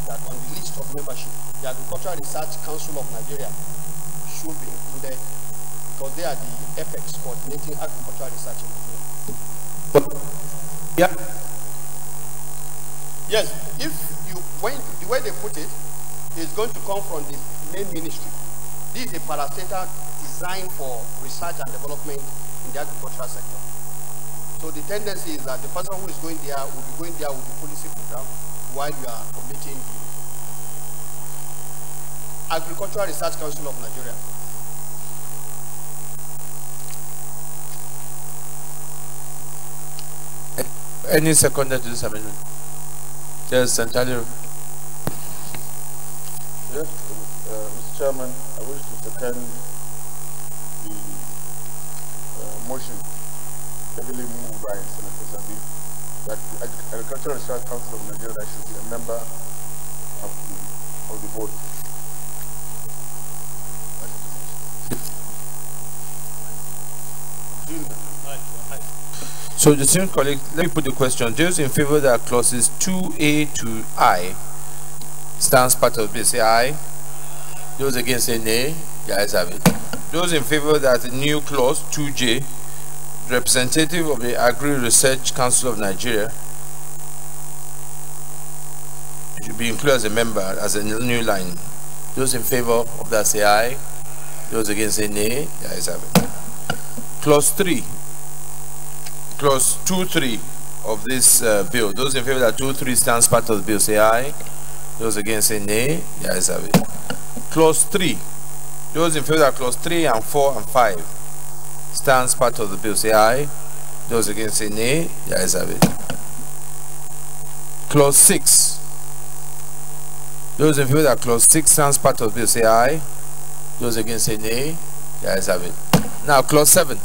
[SPEAKER 9] that on the list of membership, the Agricultural Research Council of Nigeria should be included because they are the apex coordinating agricultural research in Nigeria.
[SPEAKER 4] Yeah.
[SPEAKER 9] Yes, if you, the way they put it is going to come from the main ministry. This is a parastatal designed for research and development in the agricultural sector. So the tendency is that the person who is going there will be going there with the policy program while you are committing the Agricultural Research Council of Nigeria.
[SPEAKER 4] Any seconder to this amendment? Yes, Santalio.
[SPEAKER 5] Yes, Mr. Chairman, I wish to second the motion heavily moved by Senator Sadiq that the Agricultural Research Council of Nigeria should be a member of the board.
[SPEAKER 4] So, distinguished colleague, let me put the question. Those in favor that clauses 2A to I stands part of this, say aye. Those against say nay. The ayes have it. Those in favor that the new clause 2J, representative of the Agri Research Council of Nigeria, should be included as a member, as a new line. Those in favor of that say aye. Those against say nay. The ayes have it. Clause 3. Clause 2.3 of this bill. Those in favor that 2.3 stands part of the bill say aye. Those against say nay. The ayes have it. Clause 3. Those in favor that clause 3 and 4 and 5 stands part of the bill say aye. Those against say nay. The ayes have it. Clause 6. Those in favor that clause 6 stands part of the bill say aye. Those against say nay. The ayes have it. Now clause 7.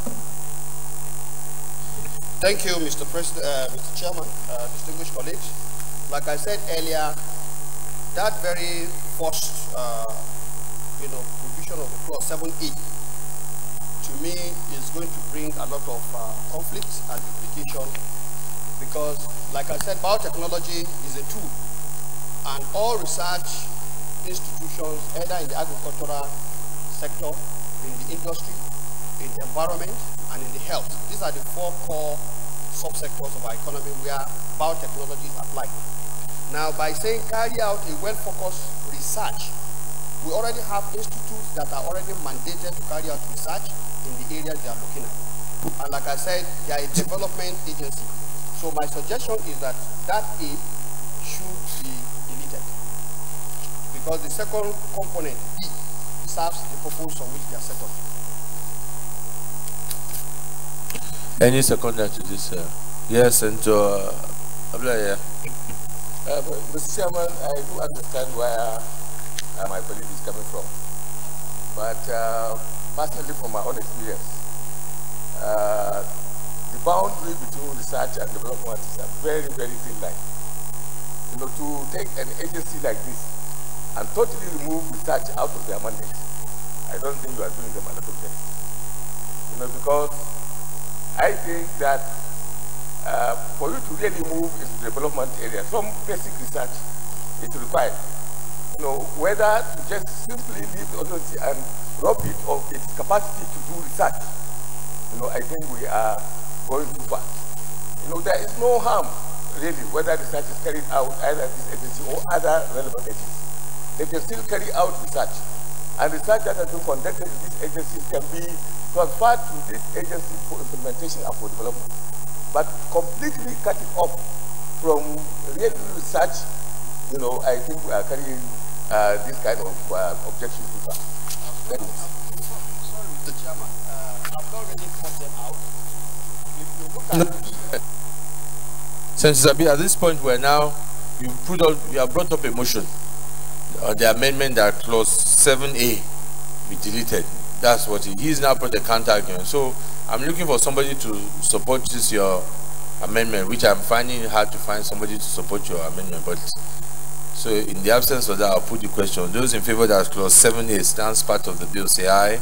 [SPEAKER 9] Thank you, Mr. President, Mr. Chairman, distinguished colleagues. Like I said earlier, that very first, provision of the clause 7E, to me, is going to bring a lot of conflict and duplication because, like I said, biotechnology is a tool, and all research institutions, either in the agricultural sector, in the industry, in the environment, and in the health. These are the 4 core subsectors of our economy where biotechnology is applied. Now, by saying carry out a well-focused research, we already have institutes that are already mandated to carry out research in the areas they are looking at. And like I said, they are a development agency. So my suggestion is that that A should be deleted because the second component, B, serves the purpose for which they are set up.
[SPEAKER 4] Any seconder to this? Yes, and Abdullah,
[SPEAKER 10] Mr. Chairman, I do understand where my colleague is coming from. But personally, from my own experience, the boundary between research and development is a very, very thin line. To take an agency like this and totally remove research out of their mandate, I don't think you are doing them a lot of justice. Because I think that for you to really move into the development area, some basic research is required. Whether to just simply leave the authority and rob it of its capacity to do research, I think we are going too far. There is no harm, really, whether research is carried out either at this agency or other relevant agencies. They can still carry out research. And research that has been conducted in these agencies can be transferred to this agency for implementation and for development, but completely cut it off from real research. You know, I think we are carrying this kind of objection to that.
[SPEAKER 9] Sorry, Mr. Chairman, I've already cut them out. If you look at
[SPEAKER 4] Senator Zabi, at this point, we're now, you have brought up a motion, the amendment that clause 7A be deleted. That's what he is now put the counter argument. So I'm looking for somebody to support this your amendment, which I'm finding hard to find somebody to support your amendment. But so in the absence of that, I'll put the question. Those in favor that clause 7A stands part of the bill, say aye.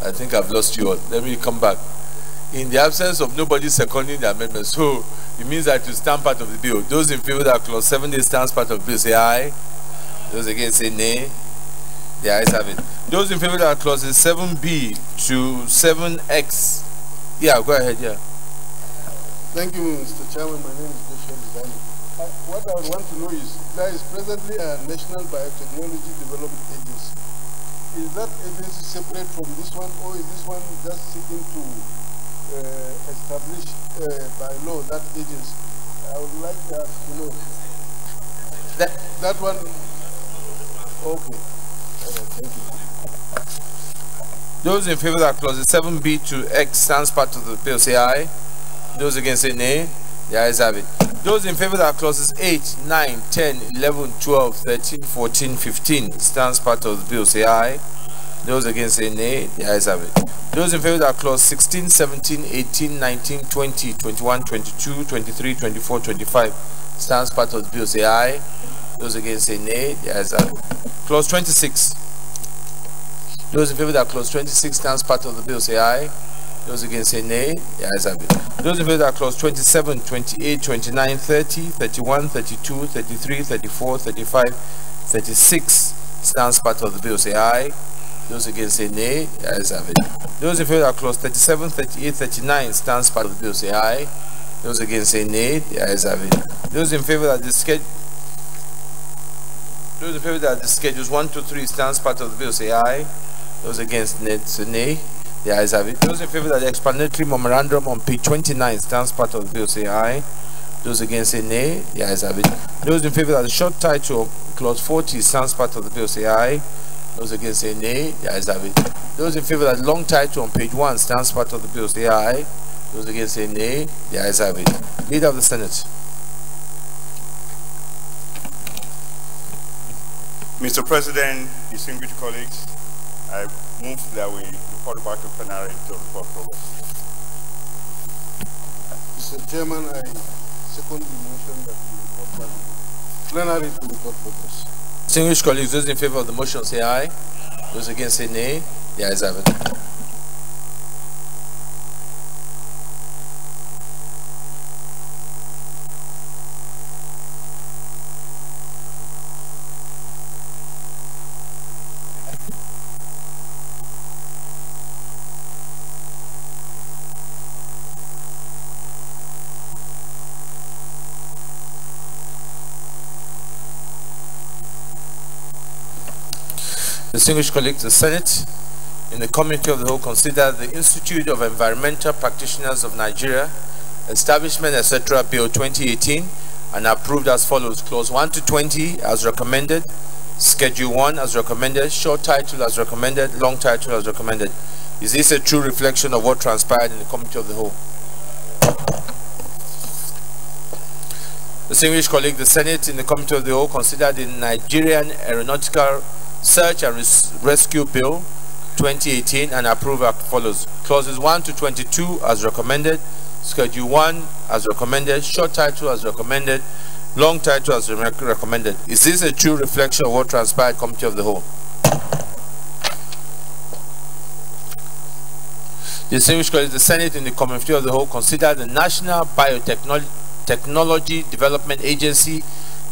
[SPEAKER 4] I think I've lost you all. Let me come back. In the absence of nobody seconding the amendment, so it means that to stand part of the bill. Those in favor that clause 7A stands part of the bill, say aye. Those against say nay. The ayes have it. Those in favor that clauses 7B to 7X. Yeah, go ahead, yeah.
[SPEAKER 11] Thank you, Mr. Chairman. My name is Joshua Zani. What I want to know is, there is presently a National Biotechnology Development Agency. Is that agency separate from this one, or is this one just seeking to establish by law that agency? I would like to ask, you know, that one. Okay. Thank you.
[SPEAKER 4] Those in favor that clauses 7B to X stands part of the bill, say aye. Those against say nay. The ayes have it. Those in favor that clauses 8, 9, 10, 11, 12, 13, 14, 15 stands part of the bill, say aye. Those against say nay. The ayes have it. Those in favor that clause 16, 17, 18, 19, 20, 21, 22, 23, 24, 25 stands part of the bill, say aye. Those against say nay. The ayes have it. Clause 26. Those in favor that clause 26 stands part of the bill, say aye. Those against say nay. The ayes have it. Those in favor that clause 27, 28, 29, 30, 31, 32, 33, 34, 35, 36 stands part of the bill, say aye. Those against say nay. The ayes have it. Those in favor that clause 37, 38, 39 stands part of the bill, say aye. Those against say nay. The ayes have it. Those in favor that the schedules 1 to 3 stands part of the bill, say aye. Those against say nay. The ayes have it. Those in favor that the explanatory memorandum on page 29 stands part of the bill, say aye. Those against say nay. The ayes have it. Those in favor that the short title of clause 40 stands part of the bill, say aye. Those against say nay. The ayes have it. Those in favor that the long title on page 1 stands part of the bill, say aye. Those against say nay. The ayes have it. Leader of the Senate.
[SPEAKER 6] Mr. President, distinguished colleagues, I move that we report back to plenary to report progress.
[SPEAKER 11] Mr. Chairman, I second the motion that we report back to plenary to report progress.
[SPEAKER 4] Distinguished colleagues, those in favor of the motion say aye. Those against say nay. The ayes have it. Distinguished colleagues, the Senate, in the Committee of the Whole, consider the Institute of Environmental Practitioners of Nigeria, Establishment, etc., Bill 2018, and approved as follows. Clause 1 to 20 as recommended, Schedule 1 as recommended, short title as recommended, long title as recommended. Is this a true reflection of what transpired in the Committee of the Whole? Distinguished colleagues, the Senate, in the Committee of the Whole, considered the Nigerian Aeronautical Search and Rescue Bill 2018 and approve as follows. Clauses 1 to 22 as recommended, Schedule 1 as recommended, short title as recommended, long title as recommended. Is this a true reflection of what transpired in the Committee of the Whole? Distinguished colleagues, the Senate, in the Committee of the Whole, considered the National Biotechnology Development Agency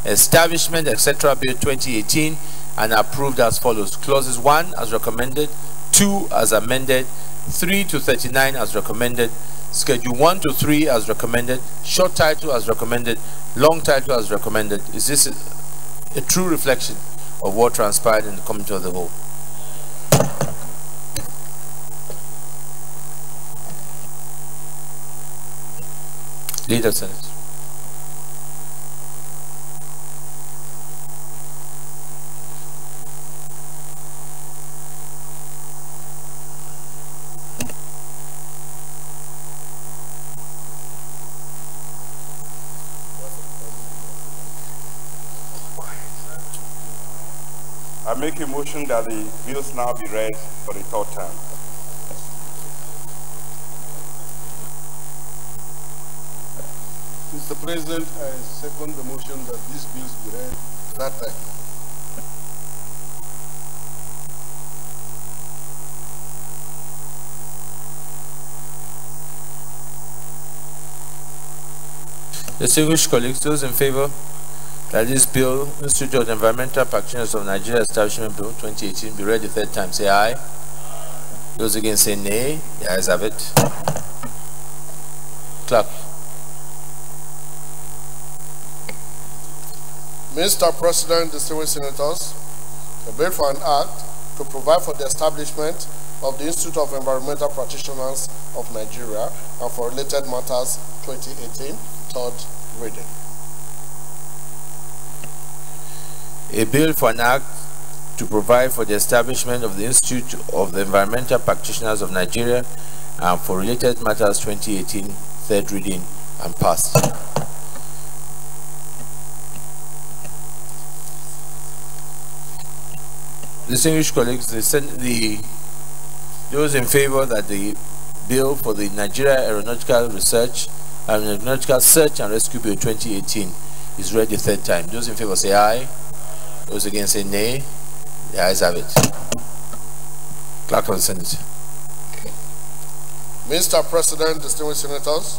[SPEAKER 4] Establishment, etc., Bill 2018 and approved as follows. Clauses 1 as recommended, 2 as amended, 3 to 39 as recommended, Schedule 1 to 3 as recommended, short title as recommended, long title as recommended. Is this a true reflection of what transpired in the Committee of the Whole? Leader of Senate.
[SPEAKER 6] I make a motion that the bills now be read for the third time.
[SPEAKER 11] Mr. President, I second the motion that these bills be read that time.
[SPEAKER 4] Distinguished colleagues, those in favor that this bill, Institute of Environmental Practitioners of Nigeria Establishment Bill 2018, be read the third time, say aye. Those against say nay. The ayes have it. Clerk.
[SPEAKER 7] Mr. President, distinguished senators, a bill for an act to provide for the establishment of the Institute of Environmental Practitioners of Nigeria and for related matters 2018, third reading.
[SPEAKER 4] A bill for an act to provide for the establishment of the Institute of the Environmental Practitioners of Nigeria and for related matters 2018, third reading and passed. Distinguished colleagues, those in favor that the bill for the Nigeria Aeronautical Research and Aeronautical Search and Rescue Bill 2018 is read the third time. Those in favor say aye. Those against say nay. The ayes have it. Clerk of the Senate.
[SPEAKER 7] Mr. President, distinguished senators,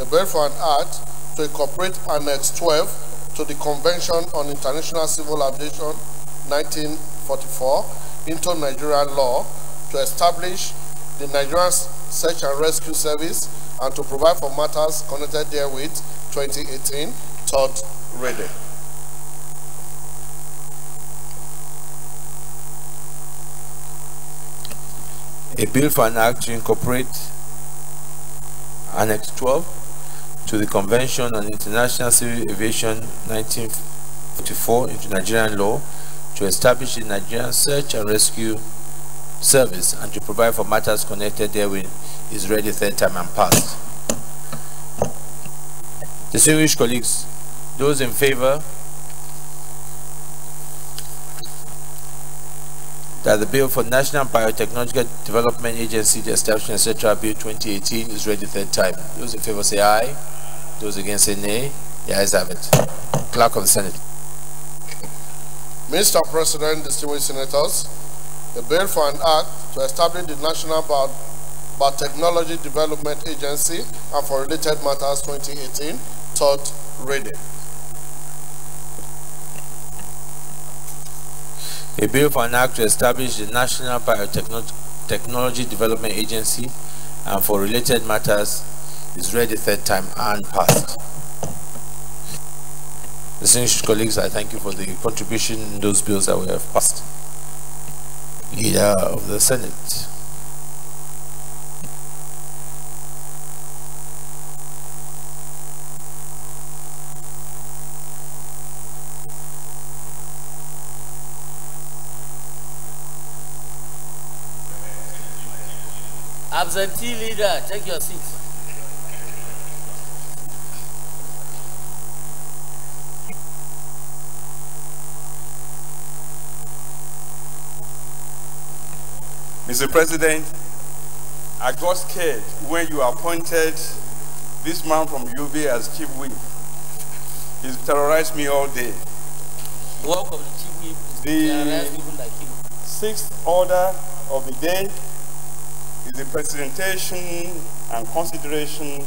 [SPEAKER 7] a bill for an act to incorporate Annex 12 to the Convention on International Civil Aviation 1944 into Nigerian law to establish the Nigerian Search and Rescue Service and to provide for matters connected therewith 2018, third reading.
[SPEAKER 4] A bill for an act to incorporate Annex 12 to the Convention on International Civil Aviation 1944 into Nigerian law to establish the Nigerian Search and Rescue Service and to provide for matters connected therewith is read the third time and passed. Distinguished colleagues, those in favor that the bill for National Biotechnological Development Agency, the establishment, etc., Bill 2018 is read the third time. Those in favor say aye. Those against say nay. The ayes have it. Clerk of the Senate.
[SPEAKER 7] Mr. President, distinguished senators, a bill for an act to establish the National Biotechnology Development Agency and for related matters 2018, third reading.
[SPEAKER 4] A bill for an act to establish the National Biotechnology Development Agency and for related matters is read the third time and passed. Distinguished colleagues, I thank you for the contribution in those bills that we have passed. Leader of the Senate.
[SPEAKER 3] Absentee leader, take your seat.
[SPEAKER 6] Mr. President, I got scared when you appointed this man from UB as chief whip. He's terrorized me all day.
[SPEAKER 3] Work of the chief whip is to terrorize people like you.
[SPEAKER 6] Sixth order of the day is the presentation and consideration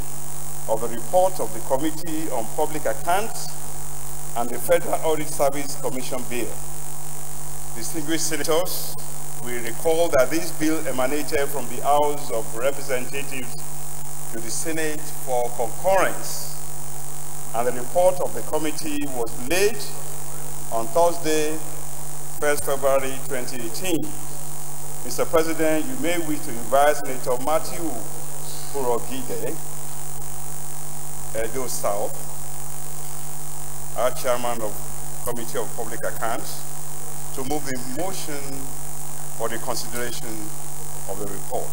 [SPEAKER 6] of the report of the Committee on Public Accounts and the Federal Audit Service Commission Bill. Distinguished senators, we recall that this bill emanated from the House of Representatives to the Senate for concurrence, and the report of the committee was laid on Thursday, 1st February 2018. Mr. President, you may wish to invite Senator Matthew Urogide Edo South, our chairman of Committee of Public Accounts, to move the motion for the consideration of the report.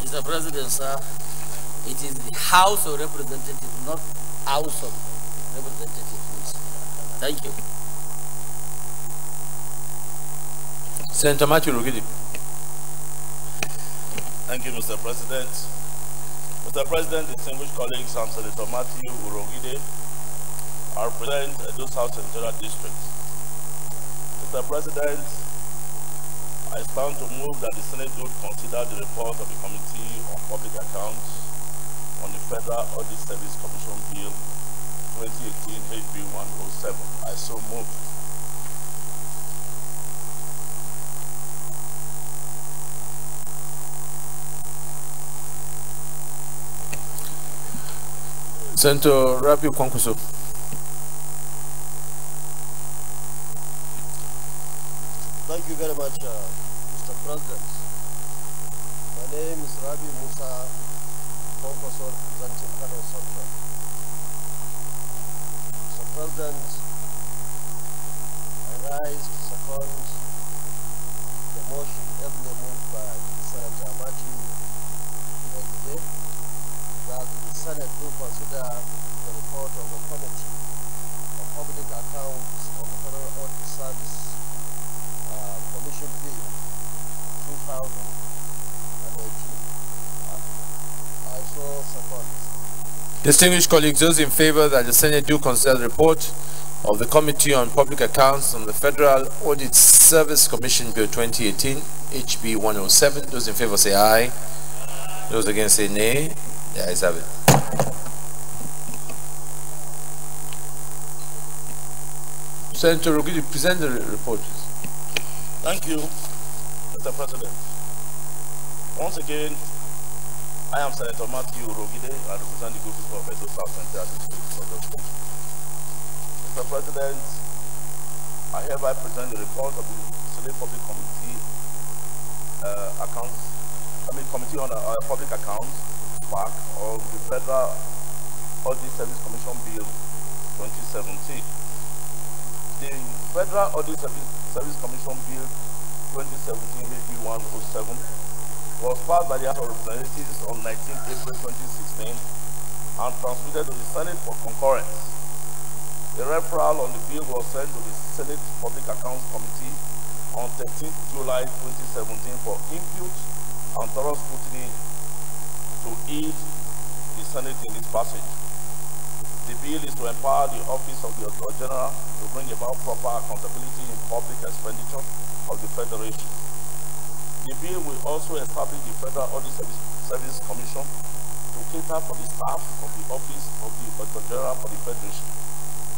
[SPEAKER 3] Mr. President, sir, it is the House of Representatives, not House of Representatives. Thank you.
[SPEAKER 4] Senator Matthew Rugidi.
[SPEAKER 12] Thank you, Mr. President. Mr. President, distinguished colleagues, I'm Senator Matthew Urogide. I represent Edo South Senatorial District. Mr. President, I stand to move that the Senate would consider the report of the Committee on Public Accounts on the Federal Audit Service Commission Bill 2018 HB 107. I so move.
[SPEAKER 4] Senator Rabi Kwankwaso.
[SPEAKER 13] Thank you very much, Mr. President. My name is Rabi Musa Kwankwaso, representing Kano Central. Mr. President, I rise to second the motion heavily moved by Senator Matthew Urogide that the Senate do consider the report of the Committee on Public Accounts of the Federal Audit Service Commission Bill 2018. I so support.
[SPEAKER 4] Distinguished colleagues, those in favor that the Senate do consider the report of the Committee on Public Accounts on the Federal Audit Service Commission Bill 2018, HB 107, those in favor say aye. Those against say nay. The ayes have it. Senator Rugidi, present the report.
[SPEAKER 12] Thank you, Mr. President. Once again, I am Senator Matthew Urogide. I represent the good people of Edo South Central District. Mr. President, I hereby present the report of the Senate Public Committee Committee on Public Accounts PAC of the Federal Audit Service Commission Bill 2017. The Federal Audit Service Commission Bill 2017 HB 107 was passed by the House of Representatives on 19 April 2016 and transmitted to the Senate for concurrence. The referral on the bill was sent to the Senate Public Accounts Committee on 13 July 2017 for input and thorough scrutiny to aid the Senate in this passage. The bill is to empower the Office of the Auditor General to bring about proper accountability in public expenditure of the Federation. The bill will also establish the Federal Audit Service Commission to cater for the staff of the Office of the Auditor General for the Federation.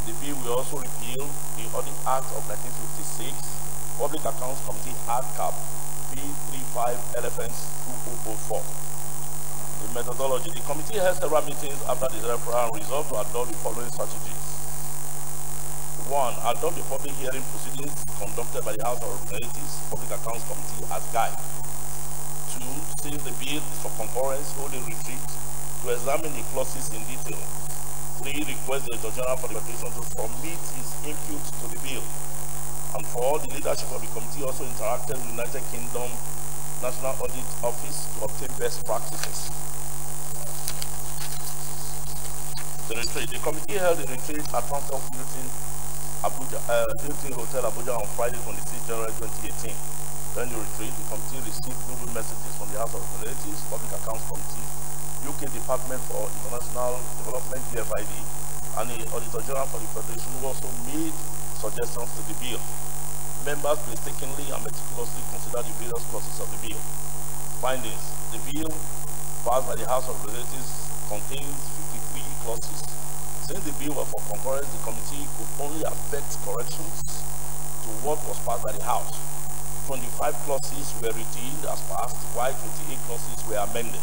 [SPEAKER 12] The bill will also repeal the Audit Act of 1956, Public Accounts Committee Act Cap P35 LFNs 2004. The methodology. The committee held several meetings after the referral and resolved to adopt the following strategies. 1. Adopt the public hearing proceedings conducted by the House of Representatives Public Accounts Committee as guide. 2. Since the bill is for concurrence, hold a retreat to examine the clauses in detail. 3. Request the Auditor General for the Federation to submit his input to the bill. And 4. The leadership of the committee also interacted with the United Kingdom National Audit Office to obtain best practices. The retreat. The committee held a retreat at Phantom Hilton Hotel Abuja on Friday, 26 January 2018. During the retreat, the committee received global messages from the House of Representatives, Public Accounts Committee, UK Department for International Development, DFID, and the Auditor General for the Federation, who also made suggestions to the bill. Members painstakingly and meticulously considered the various clauses of the bill. Findings. The bill passed by the House of Representatives contains 53 clauses. Since the bill was for concurrence, the committee could only affect corrections to what was passed by the House. 25 clauses were retained as passed, while 28 clauses were amended.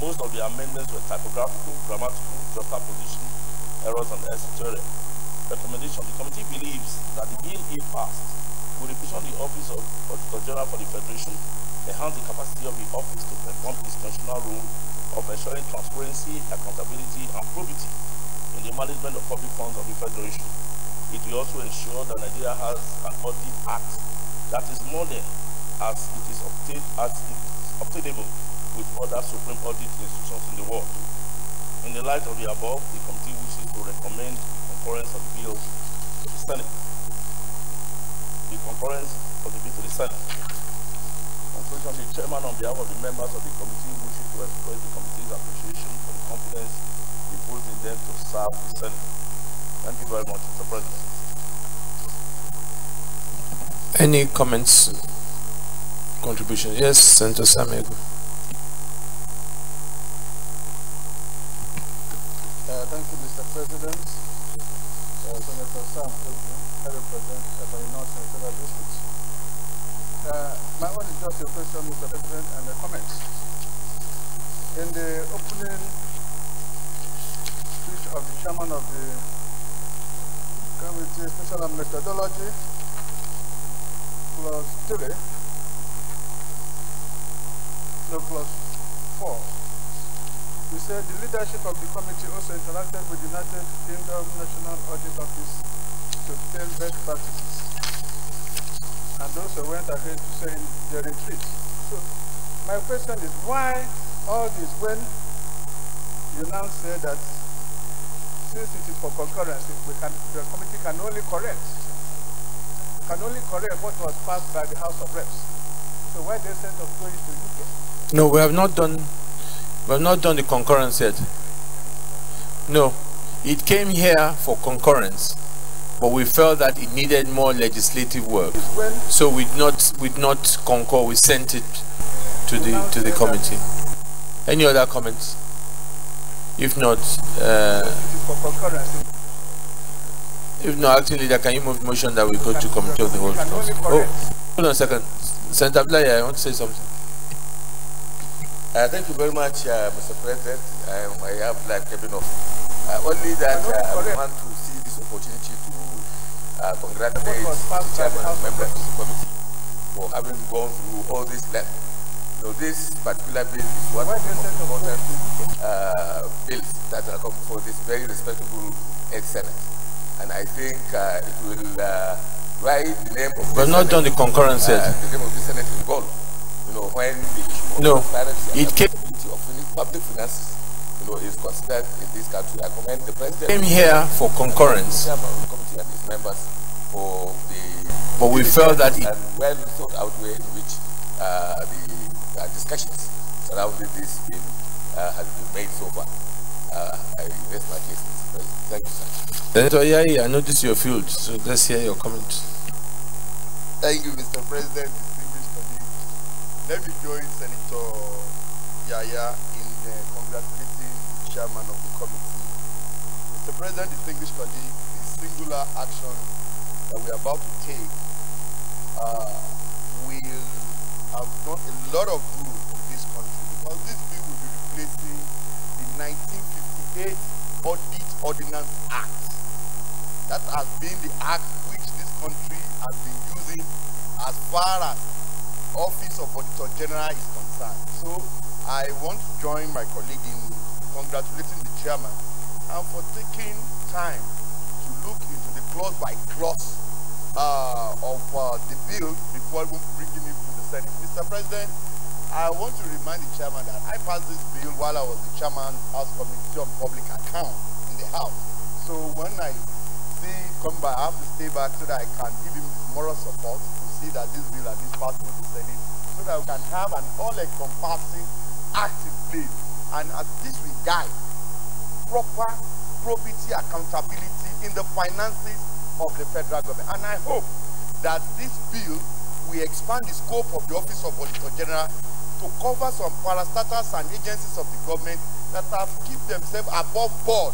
[SPEAKER 12] Most of the amendments were typographical, grammatical, juxtaposition, errors, and etc. Recommendation. The committee believes that the bill, if passed, will represent the Office of Auditor General for the Federation enhance the capacity of the office to perform its constitutional role of ensuring transparency, accountability, and probity in the management of public funds of the Federation. It will also ensure that Nigeria has an audit act that is modern as it is obtainable with other supreme audit institutions in the world. In the light of the above, the committee wishes to recommend the concurrence of the bill to the Senate. The concurrence of the bill to the Senate. Conclusion, the chairman on behalf of the members of the committee wishes to express the committee's appreciation for the confidence reposed in them to serve the Senate. Thank you very much, Mr. President.
[SPEAKER 4] Any comments, contributions? Yes, Senator Samego.
[SPEAKER 11] Thank you, Mr. President. Senator Sam Kogi, I represent Ebony North Senatorial District. My one is just a question, Mr. President, and a comment. In the opening speech of the chairman of the Committee Special on Methodology, clause 3, no, clause 4, we said the leadership of the committee also interacted with the United Kingdom National Audit Office to obtain best practices. And also went ahead to say in their retreat. So my question is, why all this when you now say that since it is for concurrence, the committee can only correct what was passed by the House of Reps. So why they sent us going to UK?
[SPEAKER 4] No, we have not done the concurrence yet. No, it came here for concurrence, but we felt that it needed more legislative work. So we did not concur. We sent it to the committee. Any other comments? If not, acting leader, can you move the motion that we go to committee of the whole? Oh, hold on a second, Senator Blaya, I want to say something.
[SPEAKER 10] Thank you very much, Mr. President. I have like enough. Only that I want to see this opportunity to congratulate the chairman and members of the committee for having gone through all this length. You know, this particular bill is one of the most important bills that are come for this very respectable Senate. And I think it will write the name of
[SPEAKER 4] the Senate. We've not done the concurrence yet.
[SPEAKER 10] The name of the Senate in gold. You know, when the issue of transparency and accountability of public finances, you know, is considered in this country. I commend the president.
[SPEAKER 4] Came here for concurrence.
[SPEAKER 10] The chairman of the committee and his members for the.
[SPEAKER 4] But we felt that it
[SPEAKER 10] and well thought out way in which the discussions surrounding this bill has been made so far. I raise my case, Mr. President. Thank you, sir.
[SPEAKER 4] Senator Yai, I notice your field, so let's hear your comments.
[SPEAKER 14] Thank you, Mr. President. Let me join Senator Yaya in congratulating the chairman of the committee. Mr. President, distinguished colleague, this singular action that we are about to take will have done a lot of good to this country, because this bill will be replacing the 1958 Audit Ordinance Act. That has been the act which this country has been using as far as Office of Auditor General is concerned. So I want to join my colleague in congratulating the chairman and for taking time to look into the clause by clause of the bill before bringing it to the Senate. Mr. President, I want to remind the chairman that I passed this bill while I was the chairman of the Committee on Public Account in the House. So when I see it come by, I have to stay back so that I can give him moral support to see that this bill has been passed through the Senate, so that we can have an all-encompassing act in place, and as this will guide proper probity accountability in the finances of the federal government. And I hope that this bill will expand the scope of the Office of Auditor General to cover some parastatals and agencies of the government that have kept themselves above board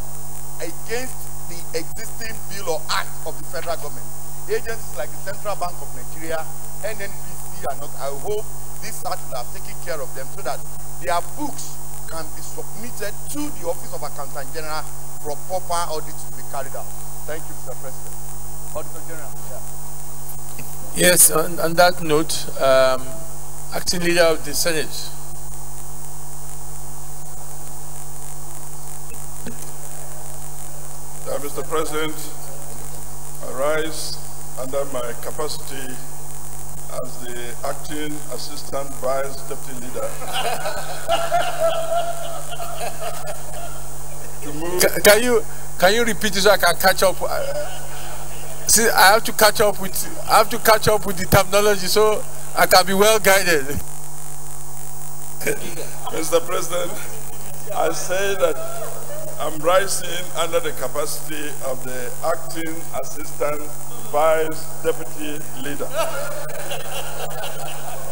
[SPEAKER 14] against the existing bill or act of the federal government. Agencies like the Central Bank of Nigeria, NNPC, and I hope this act will have taken care of them so that their books can be submitted to the Office of Accountant General for proper audits to be carried out. Thank you, Mr. President. Auditor General. Yeah.
[SPEAKER 4] Yes, on that note, Acting Leader of the Senate.
[SPEAKER 2] Mr. President, I rise under my capacity as the Acting Assistant Vice Deputy Leader to move.
[SPEAKER 4] Can you repeat it so I can catch up? See, I have to catch up with the terminology so I can be well guided.
[SPEAKER 2] Mr. President, I say that I'm rising under the capacity of the Acting Assistant Vice Deputy Leader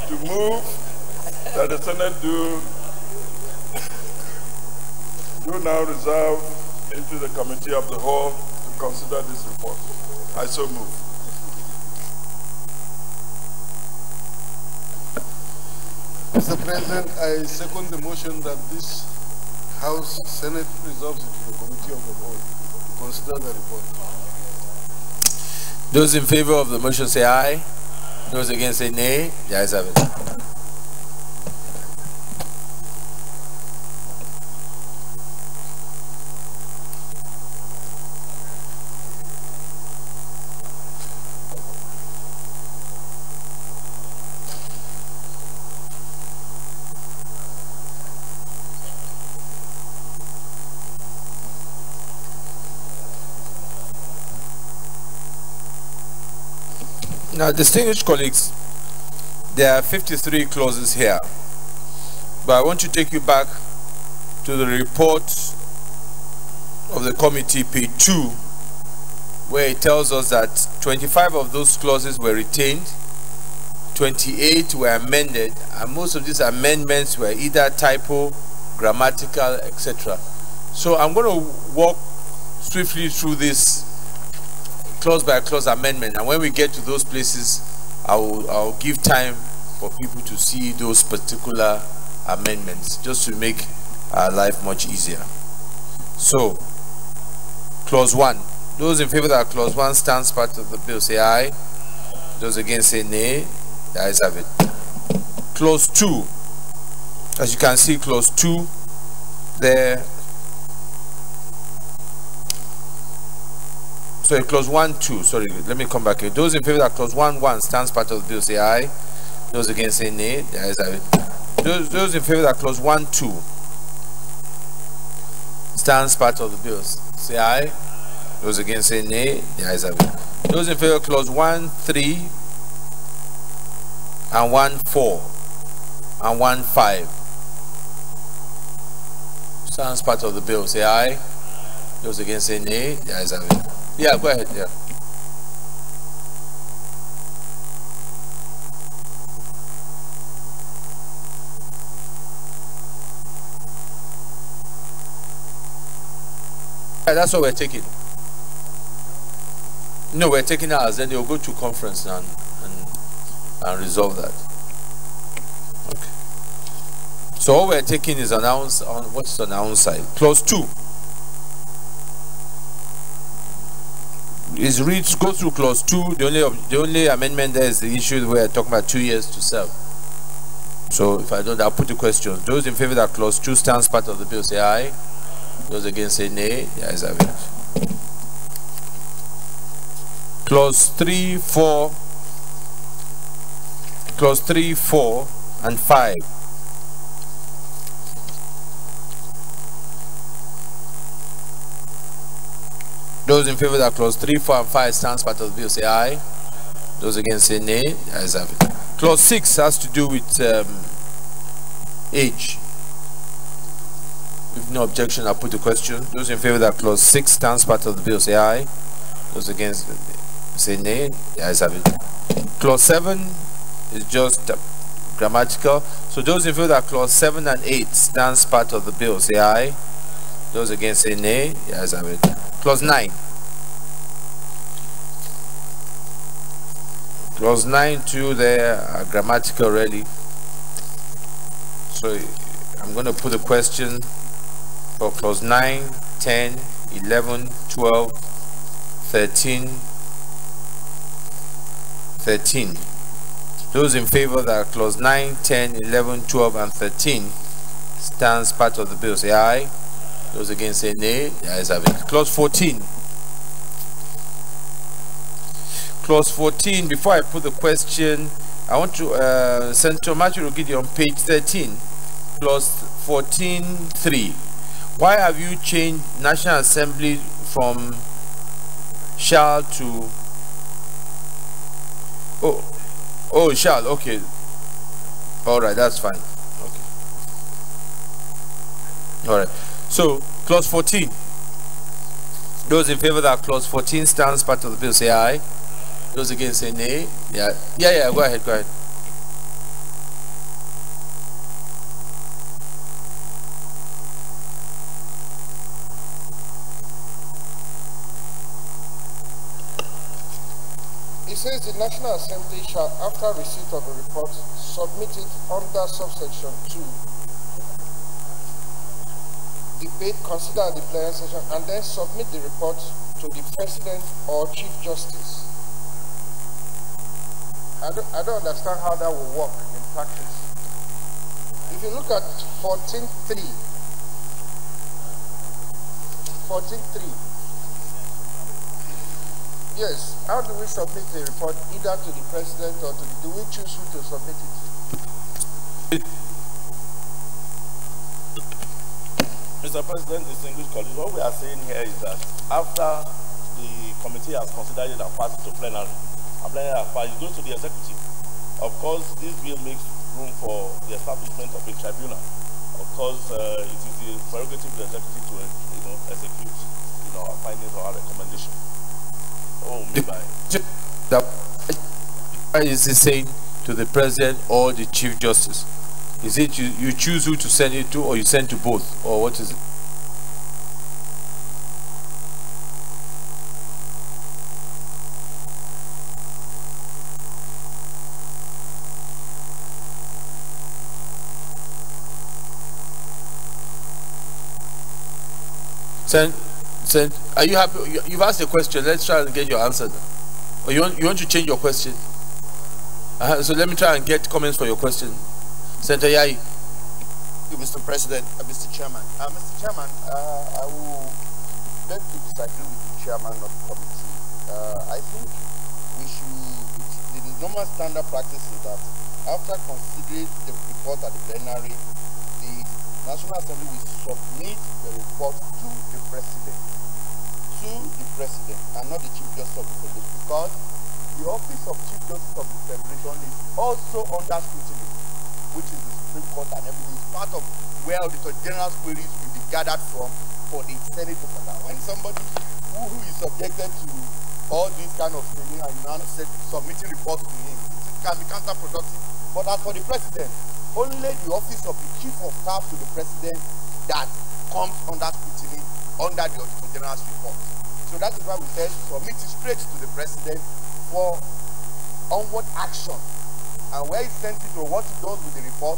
[SPEAKER 2] to move that the Senate do now reserve into the Committee of the Whole to consider this report. I so move.
[SPEAKER 11] Mr. President, I second the motion that this House Senate resolves it to the Committee of the Whole to consider the report.
[SPEAKER 4] Those in favor of the motion say aye. Those against say nay. The ayes have it. Now, distinguished colleagues, there are 53 clauses here, but I want to take you back to the report of the committee, page 2, where it tells us that 25 of those clauses were retained, 28 were amended, and most of these amendments were either typo, grammatical, etc. So I'm going to walk swiftly through this clause by clause amendment, and when we get to those places, I'll give time for people to see those particular amendments, just to make our life much easier. So, clause 1. Those in favor that clause 1 stands part of the bill say aye. Those against say nay. The ayes have it. Clause 2. As you can see, clause 2 there. Sorry, clause 1, 2. Sorry, let me come back here. Those in favor that clause 1, 1 stands part of the bill say aye. Those against say nay. The ayes have it. Those in favor that clause 1, 2 stands part of the bills say aye. Those against say nay. The ayes have it. Those in favor of clause 1, 3 and 1, 4 and 1, 5 stands part of the bill say aye. Those against say nay. The ayes have it. Yeah, go ahead. Yeah. Yeah, that's what we're taking. No, we're taking ours. Then they'll go to conference now and resolve that. Okay. So all we're taking is announced on what's on our own side. Clause 2. Is read go through clause 2. The only amendment there is the issue where we're talking about 2 years to serve. So if I don't, I'll put the question. Those in favor that clause 2 stands part of the bill say aye. Those against say nay. The ayes have it. Clause 3, 4, clause 3, 4, and 5. Those in favor that clause 3, 4, and 5 stands part of the bill say aye. Those against say nay. The ayes have it. Clause 6 has to do with age. If no objection, I'll put the question. Those in favor that clause 6 stands part of the bill say aye. Those against say nay. The ayes have it. Clause 7 is just grammatical. So those in favor that clause 7 and 8 stands part of the bill say aye. Those against say nay. The ayes have it. Clause 9. Clause 9 too there are grammatical really. So I'm going to put a question for clause 9, 10, 11, 12, 13, Those in favor that clause 9, 10, 11, 12, and 13 stands part of the bill, say aye. Those against say nay. The ayes have it. Clause 14. Clause 14, before I put the question, I want to, Senator Matthew Rugidi on page 13, clause 14.3. Why have you changed National Assembly from shall to, shall, okay. All right, that's fine. Okay. All right. So, clause 14. Those in favor that clause 14 stands part of the bill, say aye. Those against say nay. Yeah, go ahead.
[SPEAKER 11] It says the National Assembly shall, after receipt of the report, submit it under subsection 2. Debate, consider at the plenary session, and then submit the report to the President or Chief Justice. I don't understand how that will work in practice. If you look at 14.3, yes, how do we submit the report either to the President or to the, do we choose who to submit it?
[SPEAKER 12] Mr. President, distinguished colleagues, what we are saying here is that after the committee has considered it and passed it to plenary, and plenary has passed, it goes to the executive. Of course, this bill makes room for the establishment of a tribunal. Of course, it is the prerogative of the executive to execute our findings or our recommendation.
[SPEAKER 4] Is it saying to the President or the Chief Justice? Is it you choose who to send it to, or you send to both, or what is it? Send. Are you happy? You've asked a question. Let's try and get your answer. Or you want to change your question? So let me try and get comments for your question. Senator Yai.
[SPEAKER 14] Mr. President, Mr. Chairman. Mr. Chairman, I will beg to disagree with the chairman of the committee. I think we should, the normal standard practice is that after considering the report at the plenary, the National Assembly will submit the report to the President, and not the Chief Justice of the Federation, because the Office of Chief Justice of the Federation is also under scrutiny, which is the Supreme Court, and everything is part of where Auditor General's queries will be gathered from for the Senate to consider. When somebody who is subjected to all these kind of things and now submitting reports to him, it can be counterproductive. But as for the President, only the Office of the Chief of Staff to the President that comes under scrutiny under the Auditor General's report. So that is why we said submit it straight to the President for onward action. And where he sent it or what he does with the report,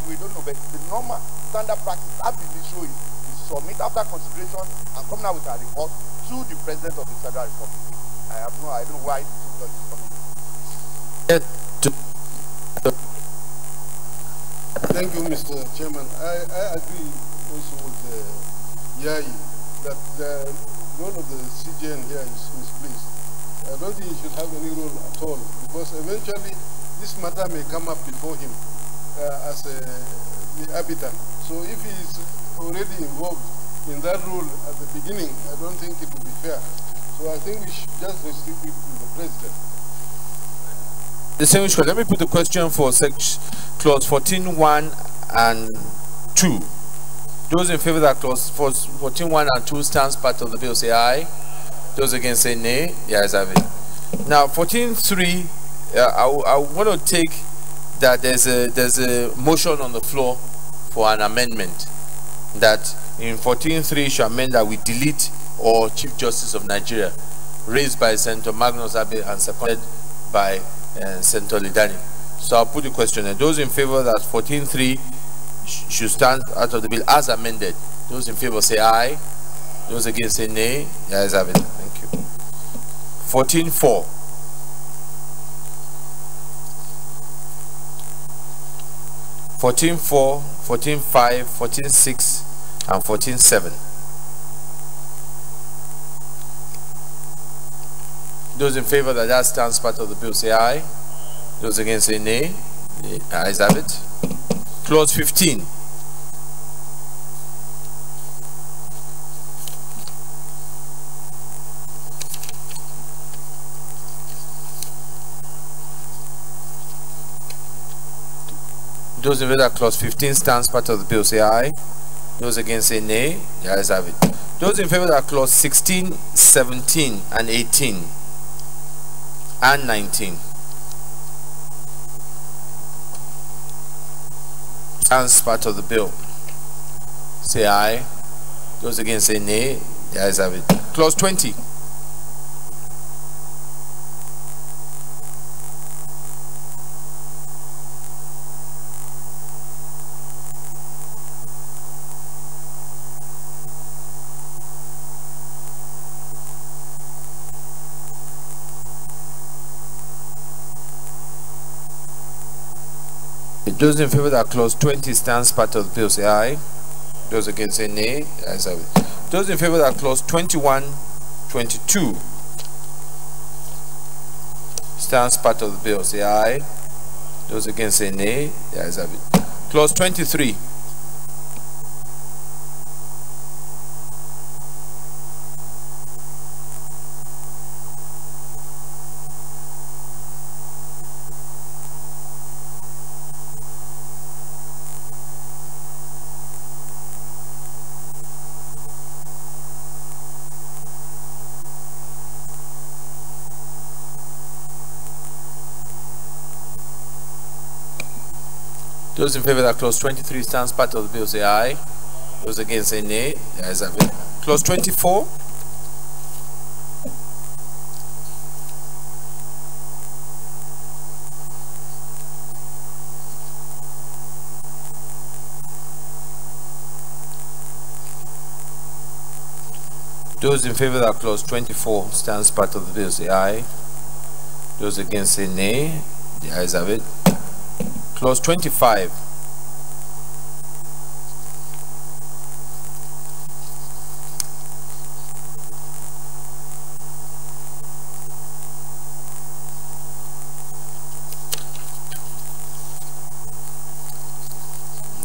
[SPEAKER 14] we don't know. But the normal standard practice, as the show is, we submit after consideration and come out with a report to the President of the Federal Republic. I don't know why this is coming.
[SPEAKER 11] Thank you, Mr. Chairman. I agree also with Yai that the role of the CJN here is misplaced. I don't think he should have any role at all, because eventually this matter may come up before him as the habitant. So if he is already involved in that role at the beginning, I don't think it would be fair. So I think we should just restrict it to the President.
[SPEAKER 4] Distinguished, let me put the question for clause 14.1 and 2. Those in favor that clause 14.1 and 2 stands part of the bill, say aye. Those against say nay. The ayes have it. Now 14.3, I want to take that there's a motion on the floor for an amendment that in 14.3 should amend that we delete or Chief Justice of Nigeria, raised by Senator Magnus Abe and seconded by Senator Lidani. So I'll put the question, and those in favor that 14.3 should stand out of the bill as amended, those in favor say aye. Those against say nay. The ayes have it. Thank you. 14.4. 14.4, 14.5, 14.6, and 14.7. Those in favor that that stands part of the bill say aye. Those against say nay. The ayes have it. Clause 15. Those in favor that clause 15 stands part of the bill say aye. Those against say nay. The ayes have it. Those in favor that clause 16, 17, and 18 and 19 stands part of the bill say aye. Those against say nay. The ayes have it. Clause 20. Those in favor that clause 20 stands part of the bill say aye. Those against say nay. The ayes have it. Those in favor that clause 21, 22 stands part of the bill say aye. Those against say nay. The ayes have it. Clause 23. Those in favor that clause 23 stands part of the bill say aye. Those against say nay. The ayes have it. Clause 24. Those in favor that clause 24 stands part of the bill say aye. Those against say nay. The ayes have it. Clause 25.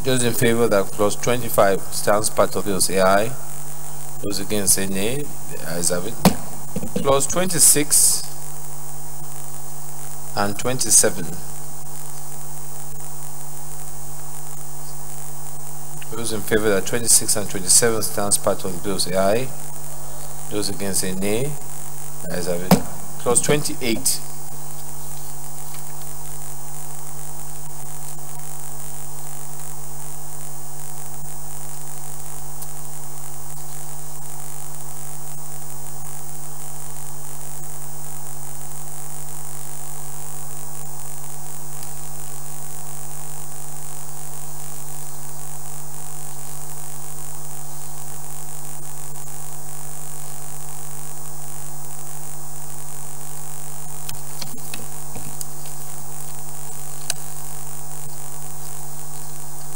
[SPEAKER 4] Those in favor that clause 25 stands part of the bill say aye. Those against say nay. The ayes have it. Clause 26 and 27. Those in favor that 26 and 27 stands part of the bill say aye. Those against say nay. The ayes have it. Clause 28.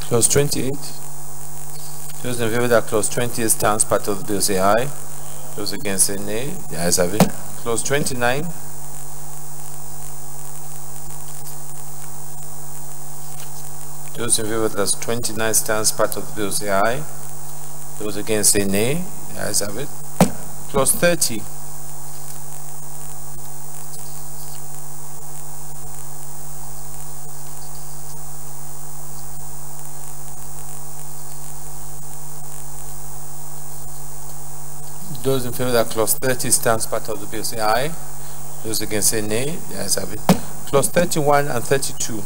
[SPEAKER 4] Clause 28. Those in favor that clause 28 stands part of the bill say aye. Those against say nay. The ayes have it. Clause 29. Those in favor that 29 stands part of the bill say aye. Those against say nay. The ayes have it. Clause 30. Those in favor that clause 30 stands part of the bill say aye. Those against say nay. The ayes have it. Clause 31 and 32.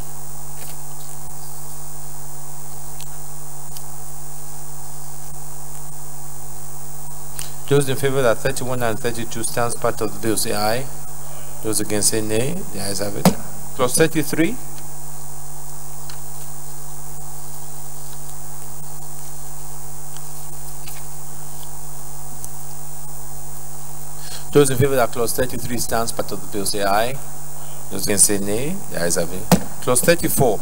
[SPEAKER 4] Those in favor that 31 and 32 stands part of the bill say aye. Those against say nay. The ayes have it. Clause 33. Those in favor that clause 33 stands part of the bill say aye. Those against say nay. The ayes have it. Clause 34.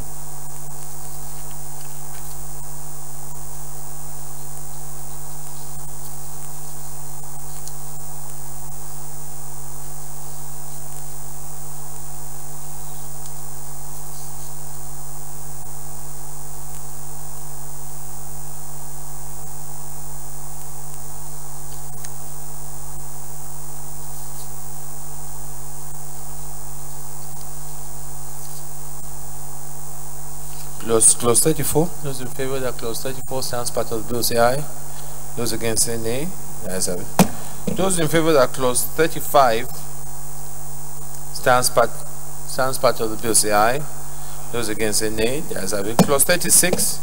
[SPEAKER 4] Clause 34. Those in favor that clause 34 stands part of the bill say aye. Those against say nay. The ayes have it. Those in favor that clause 35 stands part of the bill say aye. Those against say nay. The ayes have it. Clause 36.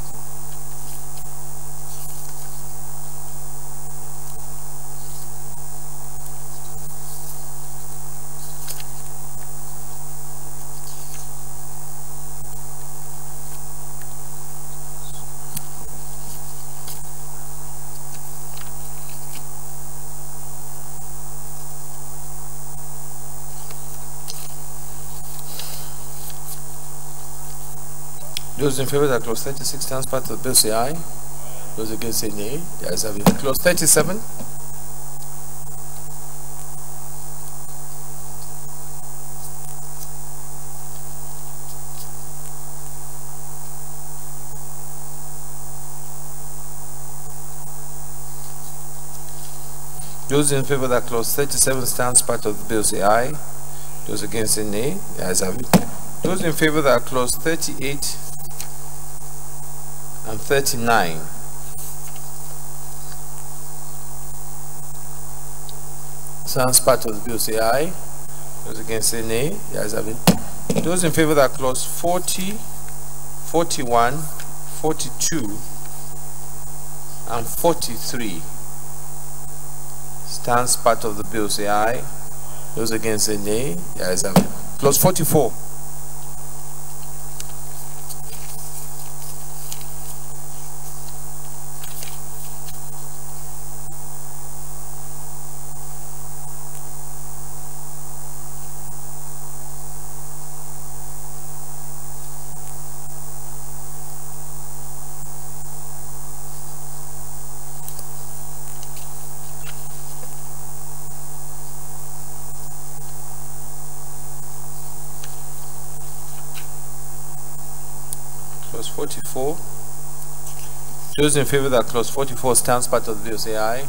[SPEAKER 4] Those in favor that clause 36 stands part of the bill say aye. Those against say nay. The ayes have it. Clause 37. Those in favor that clause 37 stands part of the bill say aye. Those against say nay. The ayes have it. Those in favor that clause 38 and 39 stands part of the bill say aye. Those against say nay. The ayes have it. Those in favor that clause 40, 41, 42 and 43 stands part of the bill say aye. Those against say nay. The ayes have it. Clause 44. Clause 44. Those in favor that clause 44 stands part of the bill say aye.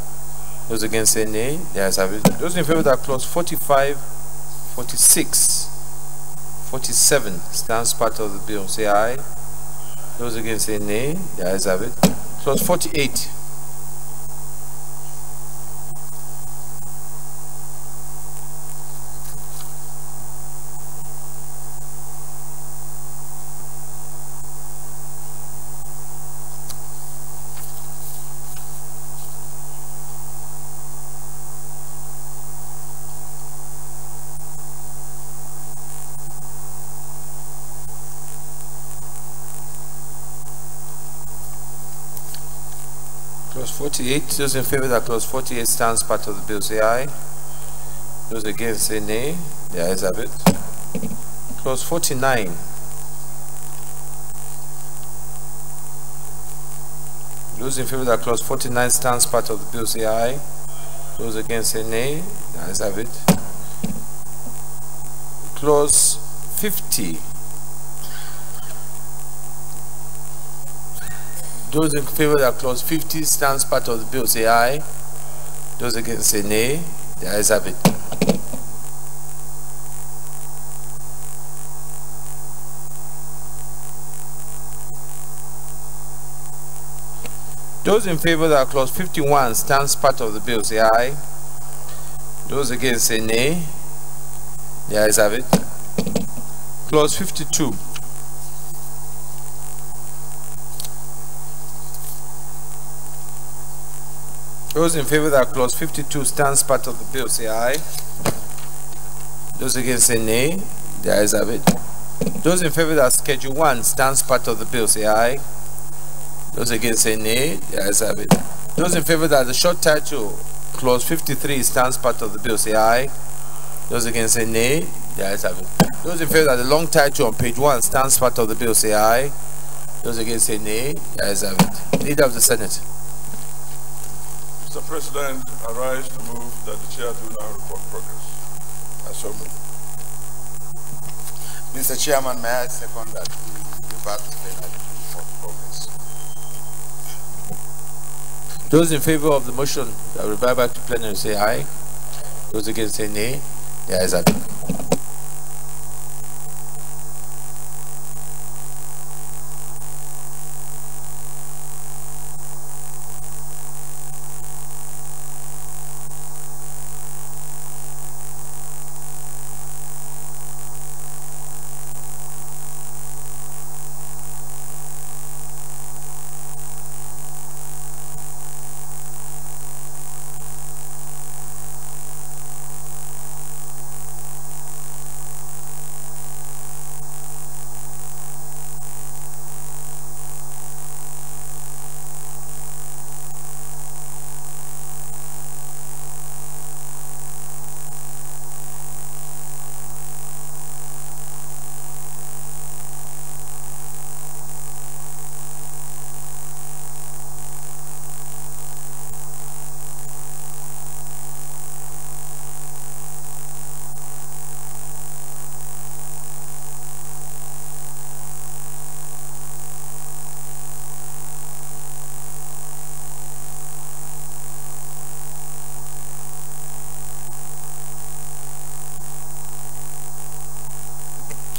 [SPEAKER 4] Those against say nay. The ayes have it. Those in favor that clause 45, 46, 47 stands part of the bill say aye. Those against say nay. The ayes have it. Clause 48. Clause 48. Those in favor that clause 48 stands part of the bill say aye. Those against say nay. The ayes have it. Clause 49. Those in favor that clause 49 stands part of the bill say aye. Those against say nay. The ayes have it. Clause 50. Those in favor that clause 50 stands part of the bill say aye. Those against say nay. The ayes have it. Those in favor that clause 51 stands part of the bill say aye. Those against say nay. The ayes have it. Clause 52. Those in favor that clause 52 stands part of the bill say aye. Those against say nay. The ayes have it. Those in favor that schedule 1 stands part of the bill say aye. Those against say nay. The ayes have it. Those in favor that the short title clause 53 stands part of the bill say aye. Those against say nay. The ayes have it. Those in favor that the long title on page 1 stands part of the bill say aye. Those against say nay. The ayes have it. Leader of the Senate.
[SPEAKER 2] Mr. President, I rise to move that the chair do now report progress.
[SPEAKER 5] I so move. Mr. Chairman, may I second that we revert to plenary to report progress.
[SPEAKER 4] Those in favor of the motion that revert back to plenary say aye. Those against say nay. The ayes have it.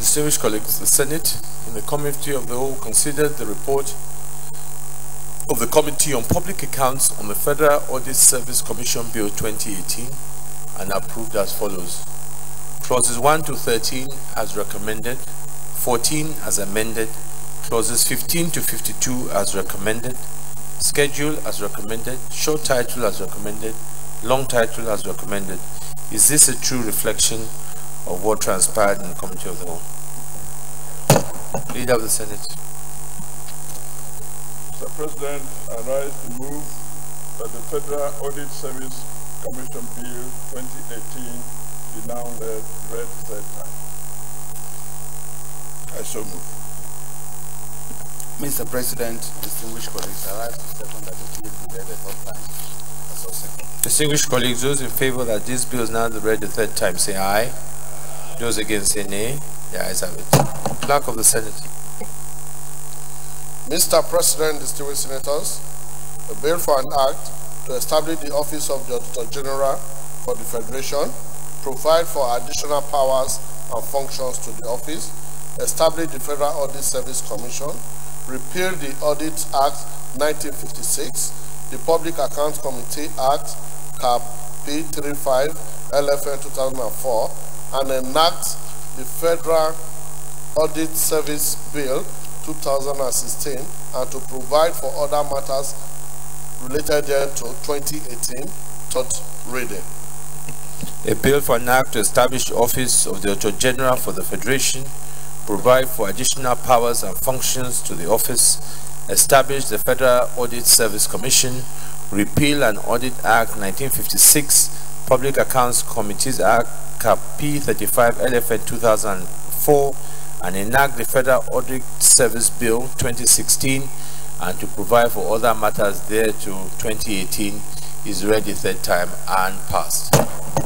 [SPEAKER 4] Distinguished colleagues, the Senate, in the Committee of the Whole, considered the report of the Committee on Public Accounts on the Federal Audit Service Commission Bill 2018 and approved as follows. Clauses 1 to 13 as recommended, 14 as amended, clauses 15 to 52 as recommended, schedule as recommended, short title as recommended, long title as recommended. Is this a true reflection of what transpired in the Committee of the Whole? Leader of the Senate.
[SPEAKER 2] Mr. President, I rise to move that the Federal Audit Service Commission Bill 2018 be now read third time. I so move.
[SPEAKER 5] Mr. President, distinguished colleagues, I rise to second that the bill be read a third time. I so second.
[SPEAKER 4] Distinguished colleagues, those in favor that this bill is now read the third time, say aye. Those against, say nay. The ayes have it. Clerk of the Senate.
[SPEAKER 7] Mr. President, distinguished senators, a bill for an act to establish the office of the Auditor General for the Federation, provide for additional powers and functions to the office, establish the Federal Audit Service Commission, repeal the Audit Act 1956, the Public Accounts Committee Act Cap P35 LFN 2004, and enact the Federal Audit Service Bill 2016 and to provide for other matters related thereto 2018 third reading.
[SPEAKER 4] A bill for an act to establish the office of the Auditor General for the Federation, provide for additional powers and functions to the office, establish the Federal Audit Service Commission, repeal an Audit Act 1956, Public Accounts Committees Act Cap P35 LFN 2004, and enact the Federal Audit Service Bill 2016 and to provide for other matters thereto 2018 is read the third time and passed.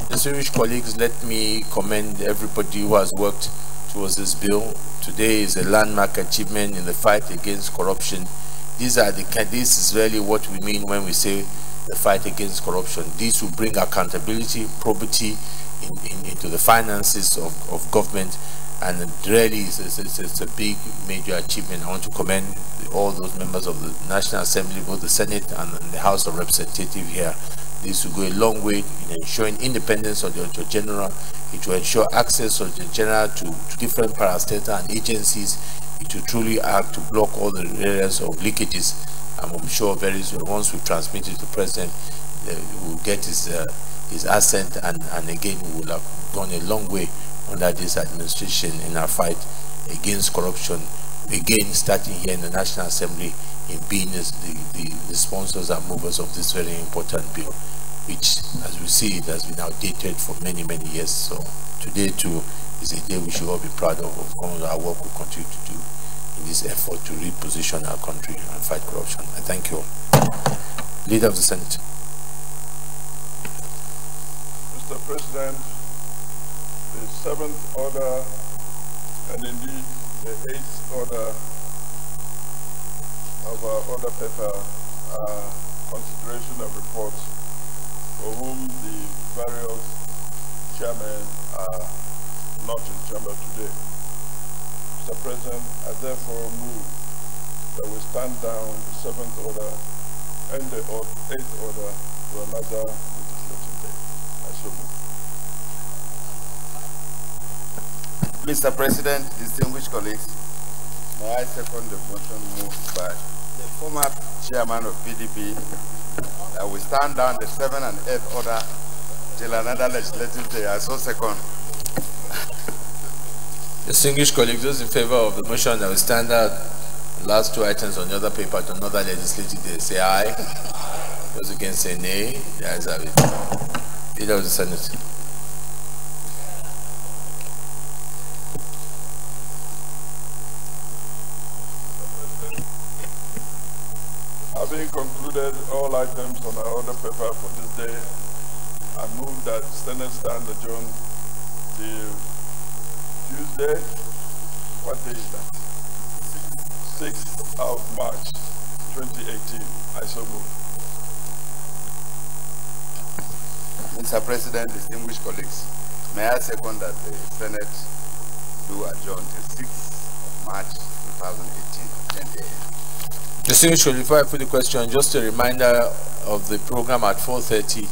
[SPEAKER 4] Distinguished colleagues, let me commend everybody who has worked towards this bill. Today is a landmark achievement in the fight against corruption. This is really what we mean when we say the fight against corruption. This will bring accountability, probity into the finances of government, and really it's a big major achievement. I want to commend all those members of the National Assembly, both the Senate and the House of Representatives here. This will go a long way in ensuring independence of the Auditor General. It will ensure access of the General to different parastatal and agencies. It will truly act to block all the areas of leakages. I'm sure very soon, once we transmit it to the President, we will get his assent, and again we will have gone a long way under this administration in our fight against corruption, again starting here in the National Assembly in being the sponsors and movers of this very important bill, which, as we see, it has been outdated for many years. So today too is a day we should all be proud of all our work we continue to do in this effort to reposition our country and fight corruption. I thank you all. Leader of the Senate.
[SPEAKER 2] Mr. President, the 7th order and indeed the 8th order of our order paper are consideration of reports for whom the various chairmen are not in chamber today. Mr. President, I therefore move that we stand down the 7th order and the 8th order to another legislative day. I so move.
[SPEAKER 5] Mr. President, distinguished colleagues, may I second the motion moved by the former chairman of PDP that we stand down the 7th and 8th order till another legislative day. I so second.
[SPEAKER 4] Distinguished colleagues, those in favor of the motion that we stand down the last two items on the other paper to another legislative day, say aye. Those against, say nay. The ayes have it. Leader of the Senate.
[SPEAKER 2] Having concluded all items on our order paper for this day, I move that Senate stand adjourned till Tuesday. What day is that? 6th of March, 2018. I so move.
[SPEAKER 5] Mr. President, distinguished colleagues, may I second that the Senate
[SPEAKER 6] do adjourn to 6th of March 2018 at 10 a.m.
[SPEAKER 4] Distinguished, before I put the question, just a reminder of the program at 4:30.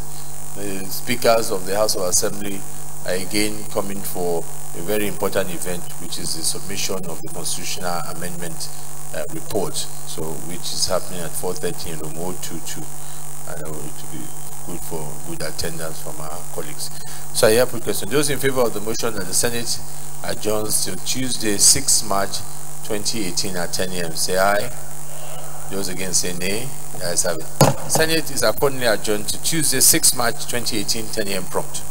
[SPEAKER 4] The speakers of the House of Assembly are again coming for a very important event, which is the submission of the constitutional amendment report, so which is happening at 4:30 in room 022, and it will be good for good attendance from our colleagues. So I have a question. Those in favor of the motion that the Senate adjourns till Tuesday, 6 March 2018 at 10 a.m. say aye. Those against say nay. The ayes have it. Senate is accordingly adjourned to Tuesday, 6 March 2018, 10 a.m. prompt.